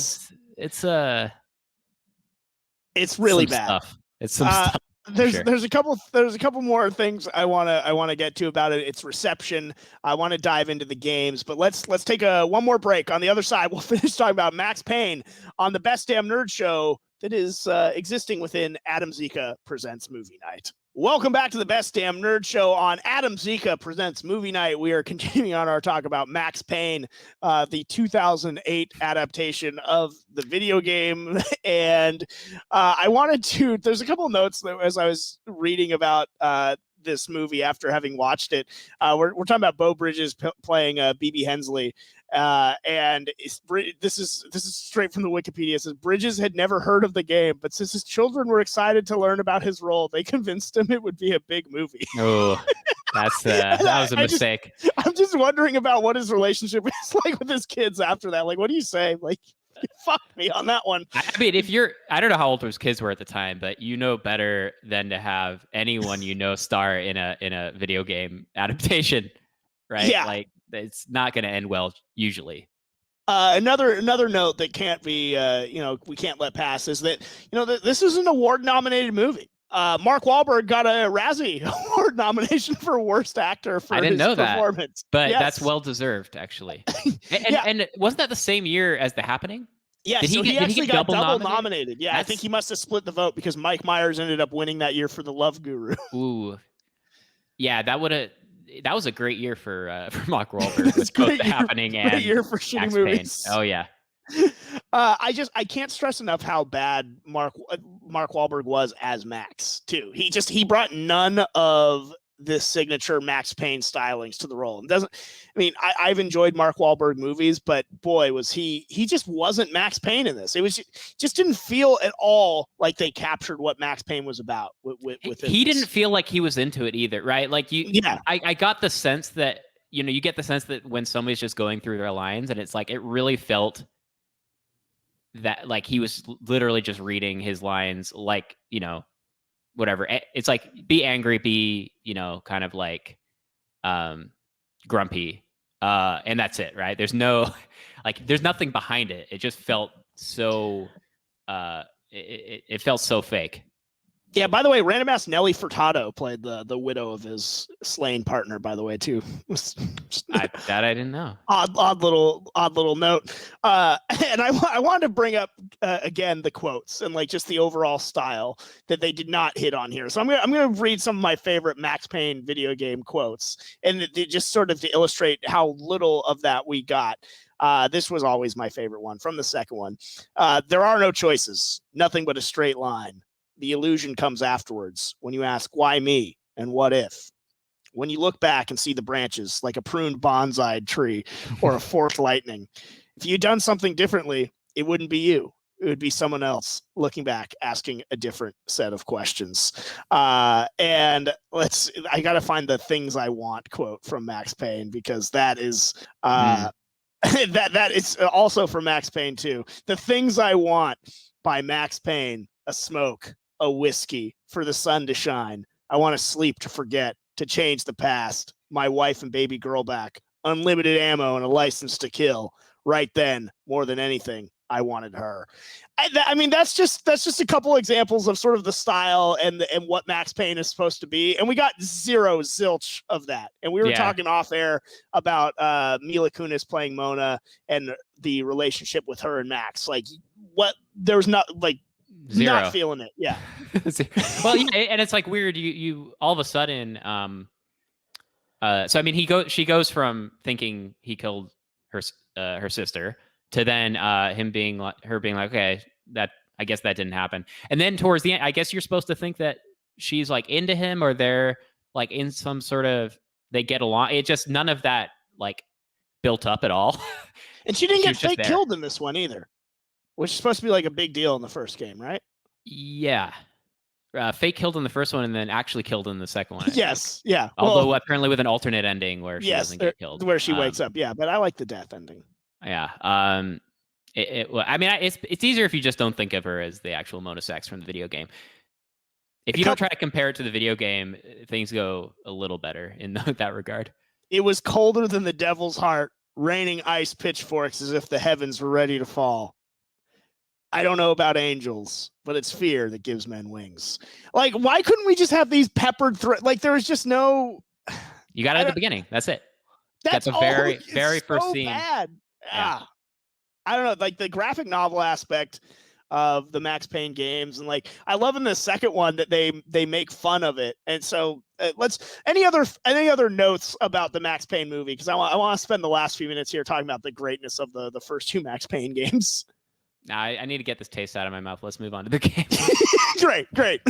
really bad stuff. It's some stuff. There's a couple more things I want to get to about it. Its reception. I want to dive into the games, but let's take one more break. On the other side, we'll finish talking about Max Payne on the Best Damn Nerd Show that is existing within Adam Zika Presents Movie Night. Welcome back to the Best Damn Nerd Show on Adam Zika Presents Movie Night. We are continuing on our talk about Max Payne, the 2008 adaptation of the video game. And I wanted to, there's a couple of notes that as I was reading about this movie after having watched it. We're talking about Beau Bridges playing BB Hensley. And this is straight from the Wikipedia. It says Bridges had never heard of the game, but since his children were excited to learn about his role, they convinced him it would be a big movie. Oh, that was a mistake. I'm just wondering about what his relationship is like with his kids after that. Like, what do you say? Like, fuck me on that one. I mean, I don't know how old his kids were at the time, but better than to have anyone star in a video game adaptation, right? Yeah. Like, it's not going to end well usually. Another note that can't be we can't let pass is that this is an award nominated movie. Mark Wahlberg got a Razzie Award nomination for Worst Actor for his performance. But that's well deserved, actually. And wasn't that the same year as The Happening? Yeah, did he actually got double nominated. Yeah, I think he must have split the vote because Mike Myers ended up winning that year for The Love Guru. Ooh, yeah, that was a great year for Mark Wahlberg. With both The Happening and great year for shitty movies. Oh yeah. I can't stress enough how bad Mark Wahlberg was as Max too. He brought none of this signature Max Payne stylings to the role. And I've enjoyed Mark Wahlberg movies, but boy, was he just wasn't Max Payne in this. It was just didn't feel at all like they captured what Max Payne was about. He didn't feel like he was into it either, right? Like I got the sense that you get the sense that when somebody's just going through their lines, and it's like it really felt that like he was literally just reading his lines, like whatever. It's like be angry, be kind of like grumpy, and that's it, right? There's there's nothing behind it. It just felt so it felt so fake. Yeah, by the way, random ass Nelly Furtado played the widow of his slain partner, by the way, too. That I didn't know. Odd little note. And I wanted to bring up again the quotes and like just the overall style that they did not hit on here. So I'm gonna read some of my favorite Max Payne video game quotes, and just sort of to illustrate how little of that we got. This was always my favorite one from the second one. There are no choices, nothing but a straight line. The illusion comes afterwards when you ask, why me and what if? When you look back and see the branches like a pruned bonsai tree or a forked lightning, if you'd done something differently, it wouldn't be you. It would be someone else looking back, asking a different set of questions. And I got to find the things I want quote from Max Payne, because that is, that is also from Max Payne too. The things I want by Max Payne: a smoke, a whiskey, for the sun to shine. I want to sleep to forget, to change the past, my wife and baby girl back, unlimited ammo and a license to kill. Right then, more than anything, I wanted her. I mean, that's just a couple examples of sort of the style and what Max Payne is supposed to be. And we got zilch of that. And we were talking off air about Mila Kunis playing Mona and the relationship with her and Max. Like, what? There's not like zero. Not feeling it. Yeah. Well, yeah, and it's like weird. You all of a sudden. So I mean, she goes from thinking he killed her sister to then her being like, okay, that I guess that didn't happen. And then towards the end, I guess you're supposed to think that she's like into him, or they're like in some sort of, they get along. It just, none of that like built up at all. And she didn't get fake killed in this one either, which is supposed to be like a big deal in the first game, right? Yeah. Fake killed in the first one and then actually killed in the second one. Yes. Yeah. Although apparently with an alternate ending where she doesn't get killed. Where she wakes up. Yeah. But I like the death ending. Yeah. I mean, it's easier if you just don't think of her as the actual Mona Sax from the video game. If you don't try to compare it to the video game, things go a little better in that regard. It was colder than the devil's heart, raining ice pitchforks as if the heavens were ready to fall. I don't know about angels, but it's fear that gives men wings. Like, why couldn't we just have these peppered like, there was just no. You got it at the beginning. That's it. That's a very, very first scene. Bad. Yeah. I don't know, like the graphic novel aspect of the Max Payne games, and like I love in the second one that they make fun of it. And so any other notes about the Max Payne movie, because I want to spend the last few minutes here talking about the greatness of the first two Max Payne games. I need to get this taste out of my mouth. Let's move on to the game. Great.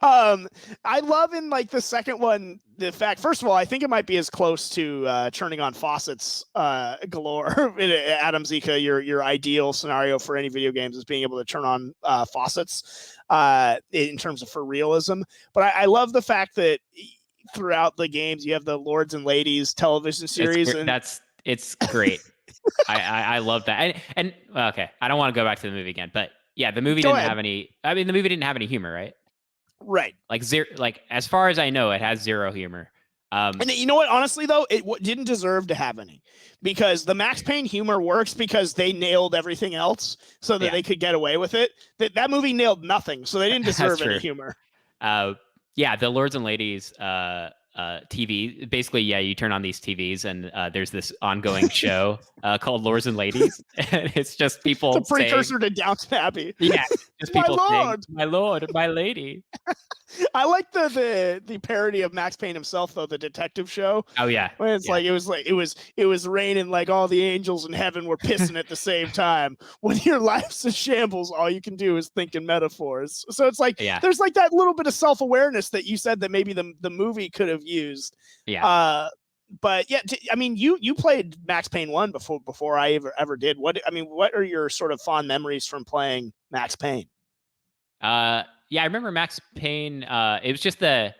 I love in like the second one the fact, first of all, I think it might be as close to turning on faucets galore. Adam Zika, your ideal scenario for any video games is being able to turn on faucets in terms of for realism. But I love the fact that throughout the games you have the Lords and Ladies television series. It's great. I love that. And okay, I don't want to go back to the movie again, but yeah, the movie didn't have any humor, right? Right. Like zero, like as far as I know, it has zero humor. And you know what? Honestly, though, it didn't deserve to have any, because the Max Payne humor works because they nailed everything else so that they could get away with it. That movie nailed nothing, so they didn't deserve any humor. Yeah, the Lords and Ladies TV, basically, you turn on these TVs and there's this ongoing show called Lords and Ladies. And it's just people. It's a precursor to Downton Abbey. Yeah, just people saying, "My lord, my lady." I like the parody of Max Payne himself, though, the detective show. Oh yeah, when it's like it was raining, like all the angels in heaven were pissing at the same time. When your life's a shambles, all you can do is think in metaphors. So it's like there's like that little bit of self-awareness that you said that maybe the movie could have used. Yeah. But yeah, I mean, you played Max Payne 1 before I ever did. What are your sort of fond memories from playing Max Payne? Yeah, I remember Max Payne. It was just the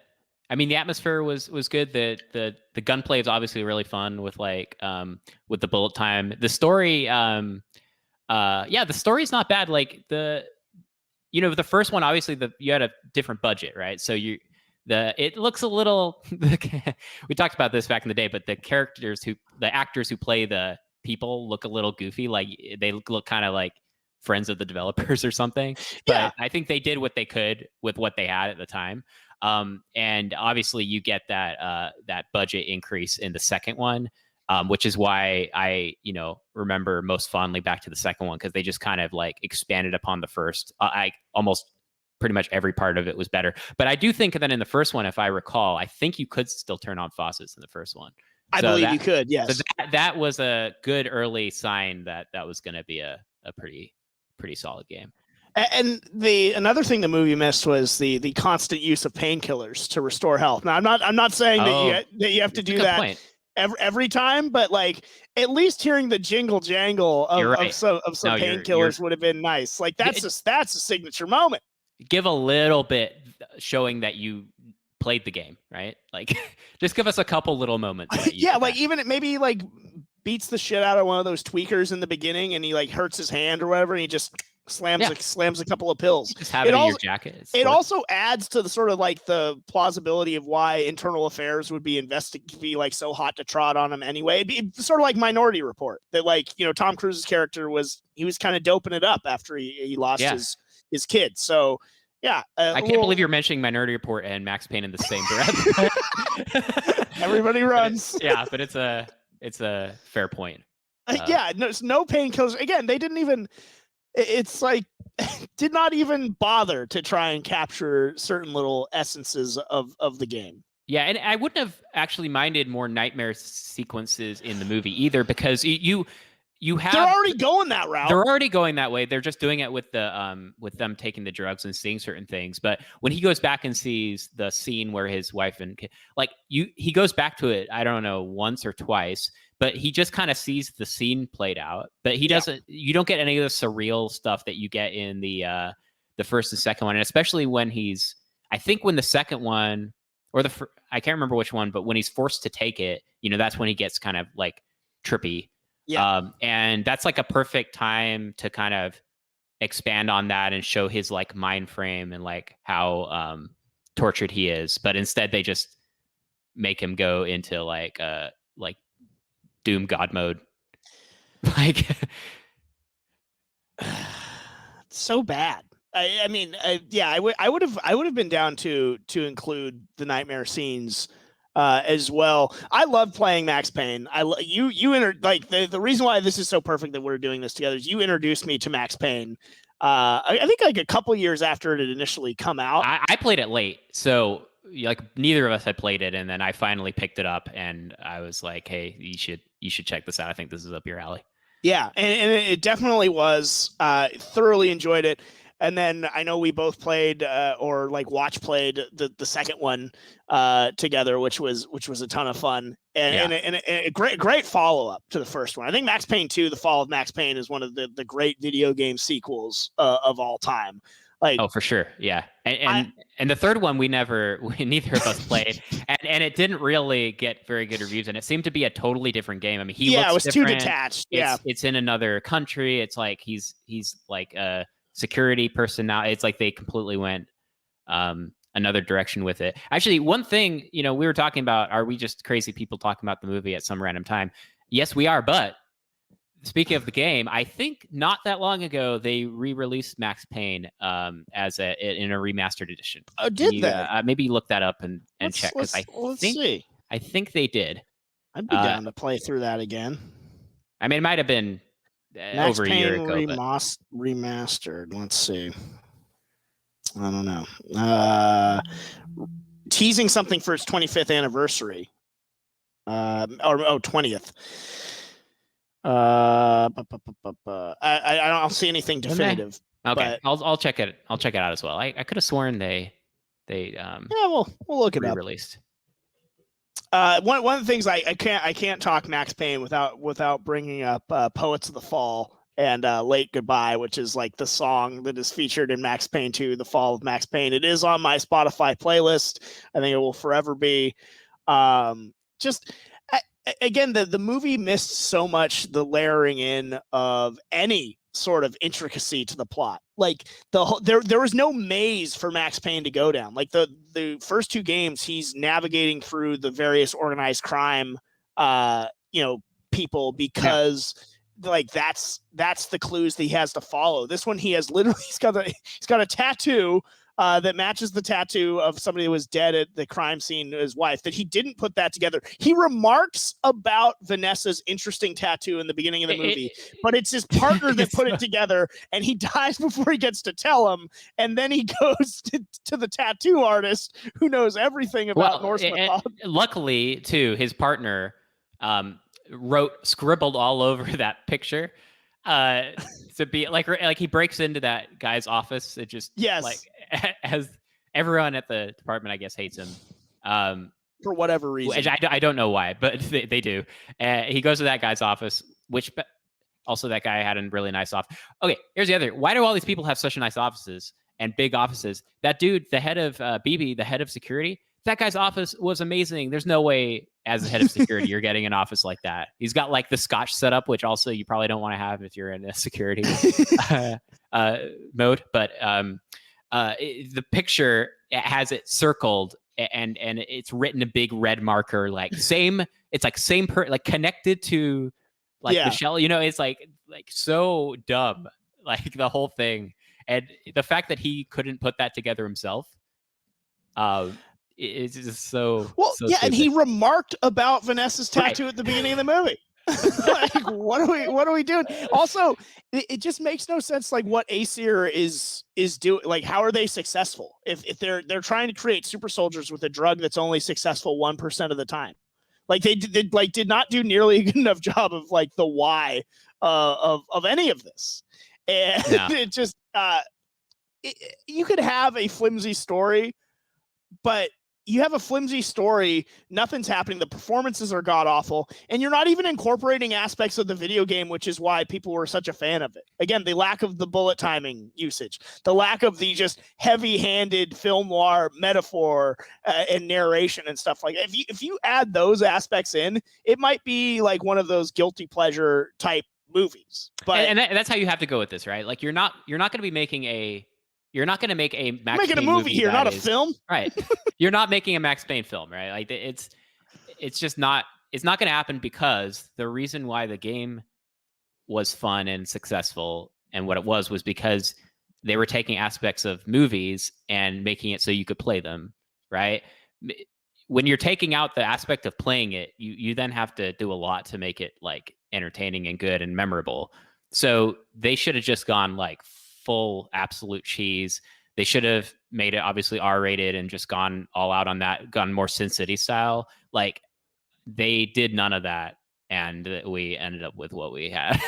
atmosphere was good. The gunplay is obviously really fun with with the bullet time. The story, the story's not bad. Like the first one, obviously you had a different budget, right? So it looks a little. We talked about this back in the day, but the actors who play the people look a little goofy. Like they look kind of like friends of the developers or something. But I think they did what they could with what they had at the time. And obviously you get that budget increase in the second one, which is why I, remember most fondly back to the second one, because they just kind of like expanded upon the first. I almost pretty much every part of it was better. But I do think that in the first one, if I recall, I think you could still turn on faucets in the first one. I believe you could, yes. So that was a good early sign that was going to be a pretty solid game. And another thing the movie missed was the constant use of painkillers to restore health. Now, I'm not saying that you have to do that point. every time, but like at least hearing the jingle jangle of some painkillers would have been nice. Like that's a signature moment. Give a little bit showing that you played the game, right? Like just give us a couple little moments. Yeah, like even it maybe like beats the shit out of one of those tweakers in the beginning, and he like hurts his hand or whatever, and he just slams a couple of pills. Just have it in your jacket. It also adds to the sort of like the plausibility of why internal affairs would be like so hot to trot on him anyway. It'd be sort of like Minority Report, that like, you know, Tom Cruise's character was kind of doping it up after he lost his kid. So yeah, I can't believe you're mentioning Minority Report and Max Payne in the same breath. Everybody runs. But it's a fair point. No painkillers. Again, they didn't even. It's like did not even bother to try and capture certain little essences of the game. Yeah, and I wouldn't have actually minded more nightmare sequences in the movie either, because you have they're already going that route. They're already going that way. They're just doing it with with them taking the drugs and seeing certain things. But when he goes back and sees the scene where his wife and kid, he goes back to it, I don't know, once or twice, but he just kind of sees the scene played out. But he doesn't. You don't get any of the surreal stuff that you get in the first and second one, and especially when I think when the second one or I can't remember which one, but when he's forced to take it, that's when he gets kind of like trippy. Yeah. And that's like a perfect time to kind of expand on that and show his like mind frame and like how tortured he is. But instead they just make him go into like Doom God mode. Like so bad. I mean, I would have been down to include the nightmare scenes as well. I love playing Max Payne. The reason why this is so perfect that we're doing this together is you introduced me to Max Payne. I think like a couple years after it had initially come out. I played it late, so like neither of us had played it, and then I finally picked it up, and I was like, "Hey, you should check this out. I think this is up your alley." Yeah, and it definitely was. Thoroughly enjoyed it. And then I know we both played or like played the second one together, which was a ton of fun and a great follow up to the first one. I think Max Payne 2: The Fall of Max Payne is one of the great video game sequels of all time. Like, oh, for sure, yeah. And the third one neither of us played, and it didn't really get very good reviews. And it seemed to be a totally different game. I mean, it was different. Too detached. It's in another country. It's like he's like a security person now. It's like they completely went another direction with it. Actually, one thing, we were talking about, are we just crazy people talking about the movie at some random time? Yes, we are. But speaking of the game, I think not that long ago they re-released Max Payne in a remastered edition. Oh, did they? Maybe look that up and check, because I think they did. I'd be down to play through that again. I mean, it might have been Max over Payne a year ago. Remastered. Let's see. I don't know. Teasing something for its 25th anniversary. 20th. I don't see anything definitive. Okay, I'll check it. I'll check it out as well. I could have sworn they we'll look it up. Released. One of the things I can't talk Max Payne without bringing up Poets of the Fall and Late Goodbye, which is like the song that is featured in Max Payne 2: The Fall of Max Payne. It is on my Spotify playlist. I think it will forever be. Again, the movie missed so much the layering in of any sort of intricacy to the plot. Like there was no maze for Max Payne to go down. Like the first two games, he's navigating through the various organized crime people, because like that's the clues that he has to follow. This one, he's got a tattoo that matches the tattoo of somebody who was dead at the crime scene, his wife, that he didn't put that together. He remarks about Vanessa's interesting tattoo in the beginning of the movie, but it's his partner that put it together, and he dies before he gets to tell him. And then he goes to the tattoo artist who knows everything about Norse mythology. Luckily, too, his partner scribbled all over that picture To be like he breaks into that guy's office. It just like as everyone at the department, I guess, hates him. For whatever reason. Which I don't know why, but they do. He goes to that guy's office, which also that guy had a really nice office. Okay, here's the other. Why do all these people have such nice offices and big offices? That dude, the head of BB, the head of security, that guy's office was amazing. There's no way as the head of security you're getting an office like that. He's got like the Scotch setup, which also you probably don't want to have if you're in a security mode. But the picture, it has it circled and it's written a big red marker, like same. It's like same like connected to like Michelle. You know, it's like so dumb, like the whole thing. And the fact that he couldn't put that together himself, it's just so well. So yeah, stupid. and he remarked about Vanessa's tattoo at the beginning of the movie. Like, what are we doing? Also, it just makes no sense. Like, what Aesir is doing. Like, how are they successful if they're trying to create super soldiers with a drug that's only successful 1% of the time? Like, they did not do nearly a good enough job of like the why of any of this, and it just you could have a flimsy story, but you have a flimsy story, nothing's happening, the performances are god-awful, and you're not even incorporating aspects of the video game, which is why people were such a fan of it. Again, the lack of the bullet timing usage, the lack of the just heavy-handed film noir metaphor and narration and stuff like that. If you add those aspects in, it might be like one of those guilty pleasure type movies. But and that's how you have to go with this, right? Like you're not going to be making a Max making Payne a movie here, not a film. Right. You're not making a Max Payne film, right? Like it's just not, it's not going to happen because the reason why the game was fun and successful and what it was because they were taking aspects of movies and making it so you could play them, right? When you're taking out the aspect of playing it, you then have to do a lot to make it like entertaining and good and memorable. So they should have just gone like full absolute cheese. They should have made it obviously R-rated and just gone all out on that, gone more Sin City style. Like they did none of that, and we ended up with what we had.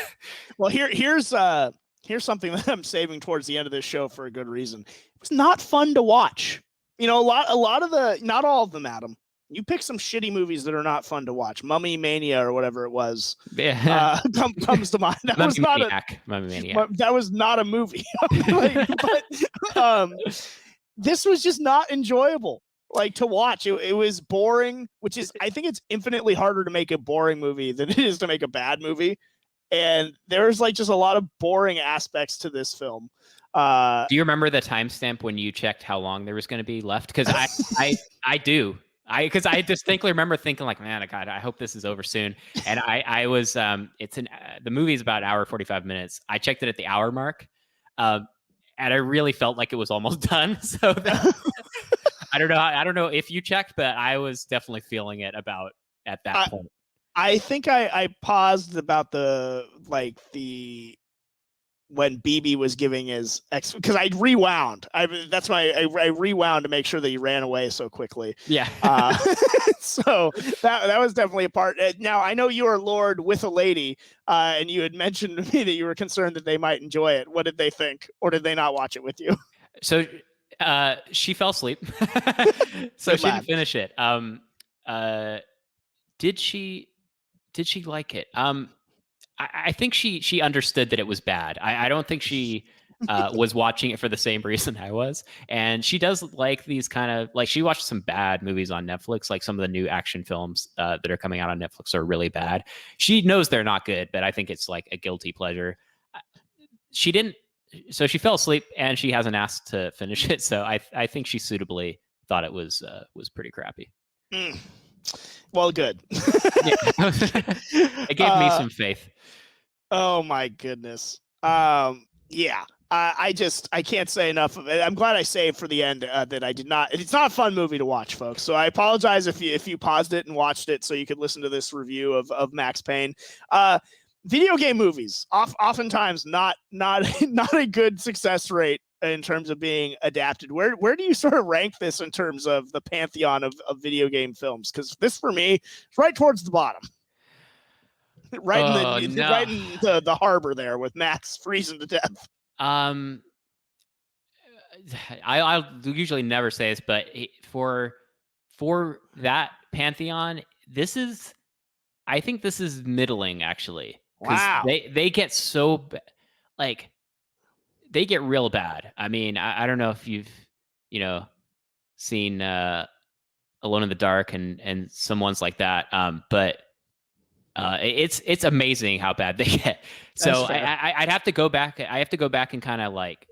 Well, here's something that I'm saving towards the end of this show for a good reason. It was not fun to watch. You know, a lot of the, not all of them, Adam. You pick some shitty movies that are not fun to watch. Mummy Mania or whatever it was. Yeah. Comes to mind. That was not Mummy Maniac. That was not a movie. But this was just not enjoyable. Like to watch. It was boring, which is, I think it's infinitely harder to make a boring movie than it is to make a bad movie. And there's like just a lot of boring aspects to this film. Do you remember the timestamp when you checked how long there was going to be left? Because I do. Because I distinctly remember thinking like, man, God, I hope this is over soon. And I was, the movie is about an hour, 45 minutes. I checked it at the hour mark. And I really felt like it was almost done. So I don't know if you checked, but I was definitely feeling it about at that point. I think I paused about when BB was giving his because I rewound. That's why I rewound to make sure that he ran away so quickly. Yeah. So that was definitely a part. Now I know you are Lord with a lady, and you had mentioned to me that you were concerned that they might enjoy it. What did they think, or did they not watch it with you? So she fell asleep, so she didn't finish it. Did she like it? I think she understood that it was bad. I don't think she was watching it for the same reason I was. And she does like these kind of, like she watched some bad movies on Netflix, like some of the new action films that are coming out on Netflix are really bad. She knows they're not good, but I think it's like a guilty pleasure. So she fell asleep and she hasn't asked to finish it. So I think she suitably thought it was pretty crappy. Mm. Well, good. It gave me some faith. Oh my goodness. Yeah. I can't say enough of it. I'm glad I saved for the end that I did not. It's not a fun movie to watch, folks. So I apologize if you paused it and watched it so you could listen to this review of Max Payne. Video game movies, oftentimes not a good success rate in terms of being adapted. Where do you sort of rank this in terms of the pantheon of video game films? Because this for me is right towards the bottom. right in the harbor there with Max freezing to death. I'll usually never say this, but for that pantheon, I think this is middling actually. Wow. They get so like they get real bad. I mean, I don't know if you've seen Alone in the Dark and some ones like that, but it's amazing how bad they get. So I'd have to go back. I have to go back and kind of like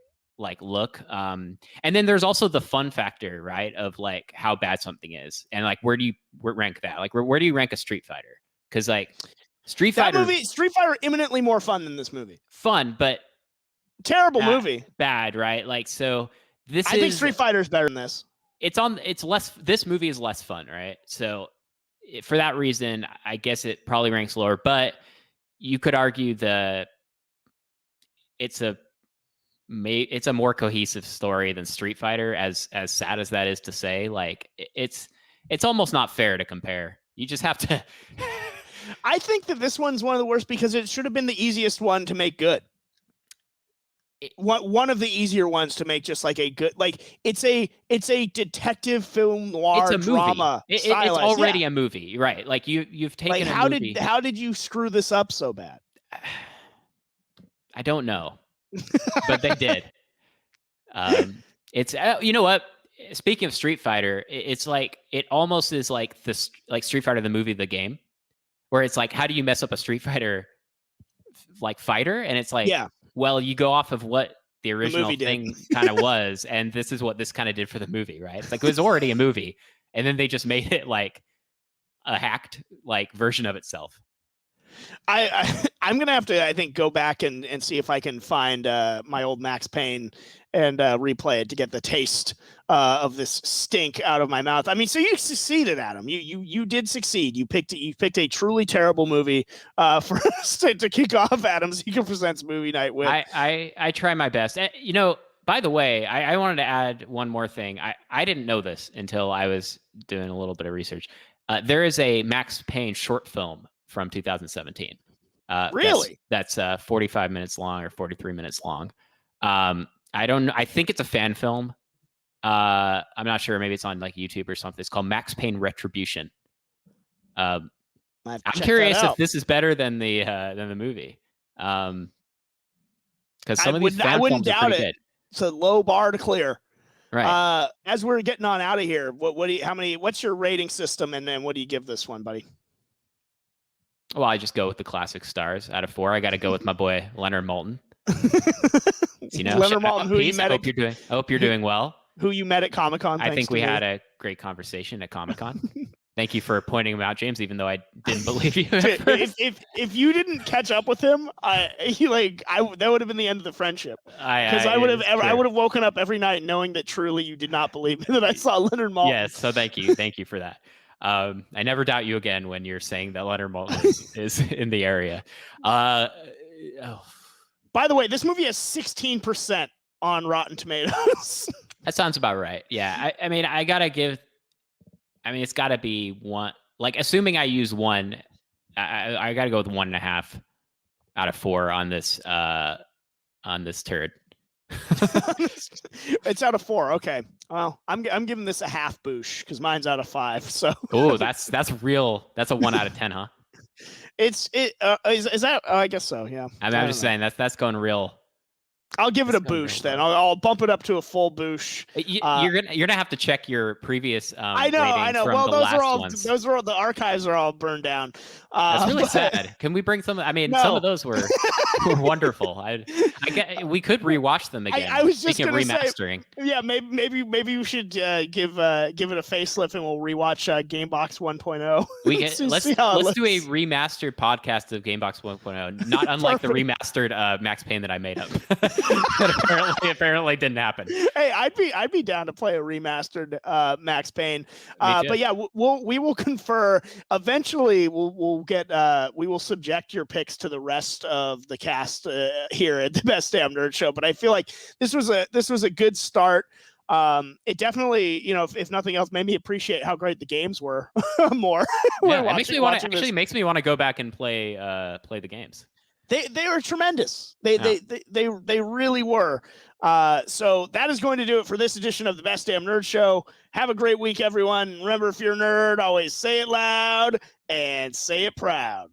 look. And then there's also the fun factor, right? Of like how bad something is, and like where do you rank that? Like where do you rank a Street Fighter? Because like Street Fighter imminently more fun than this movie. Fun, but terrible movie. Bad, right? Like so. I think Street Fighter's better than this. It's less. This movie is less fun, right? So for that reason, I guess it probably ranks lower. But you could argue that it's a more cohesive story than Street Fighter. As sad as that is to say, like it's almost not fair to compare. You just have to. I think that this one's one of the worst because it should have been the easiest one to make good. One of the easier ones to make just like a good, like it's a detective film noir drama. It's already a movie, right? Like you've taken like how did you screw this up so bad? I don't know, but they did. It's you know what? Speaking of Street Fighter, it's like it almost is like this like Street Fighter the movie, the game, where it's like how do you mess up a Street Fighter like fighter? And it's like well, you go off of what the original thing kind of was, and this is what this kind of did for the movie, right? It's like it was already a movie, and then they just made it like a hacked like version of itself. I'm gonna have to, I think, go back and see if I can find my old Max Payne and replay it to get the taste of this stink out of my mouth. I mean, so you succeeded, Adam. You did succeed. You picked a truly terrible movie for us to kick off Adam's Eco Presents Movie Night with. I try my best. By the way, I wanted to add one more thing. I didn't know this until I was doing a little bit of research. There is a Max Payne short film from 2017. Really? That's 45 minutes long or 43 minutes long. I don't know. I think it's a fan film. I'm not sure. Maybe it's on like YouTube or something. It's called Max Payne Retribution. I'm curious if this is better than the movie. Because some of these fan films are pretty good. It's a low bar to clear. Right. As we're getting on out of here, what's your rating system, and then what do you give this one, buddy? Well, I just go with the classic stars out of 4. I got to go with my boy Leonard Maltin. Leonard Maltin, who you met. I hope you're doing well. Who you met at Comic-Con. I think we had a great conversation at Comic-Con. Thank you for pointing him out, James, even though I didn't believe you. If you didn't catch up with him, that would have been the end of the friendship. Because I would have woken up every night knowing that truly you did not believe me that I saw Leonard Maltin. Yes, so thank you for that. I never doubt you again when you're saying that Leonard Maltin is in the area. By the way, this movie has 16% on Rotten Tomatoes. That sounds about right. Yeah, I mean, it's got to be 1. Like, assuming I use 1, I got to go with 1.5 out of 4 on this turd. It's out of 4. Okay. Well, I'm giving this a half boosh because mine's out of 5. So. Oh, that's real. That's a 1 out of 10, huh? Is that? I guess so. Yeah. I'm just saying that's going real. I'll give it a boosh then. I'll bump it up to a full boosh. You're gonna have to check your previous. I know. Well, those were the archives are all burned down. That's really sad. Can we bring some? I mean, some of those were wonderful. We could rewatch them again. I was just going to remastering. Yeah, maybe we should give it a facelift and we'll rewatch Gamebox 1.0. Let's do a remastered podcast of Gamebox 1.0, not unlike the remastered Max Payne that I made up. That apparently didn't happen. Hey, I'd be down to play a remastered Max Payne. But yeah, we will confer. Eventually, we will subject your picks to the rest of the cast here at the Best Damn Nerd Show. But I feel like this was a good start. it definitely, you know, if nothing else, made me appreciate how great the games were more. Yeah, it makes me want to go back and play the games. They were tremendous. They really were. So that is going to do it for this edition of the Best Damn Nerd Show. Have a great week, everyone. Remember, if you're a nerd, always say it loud and say it proud.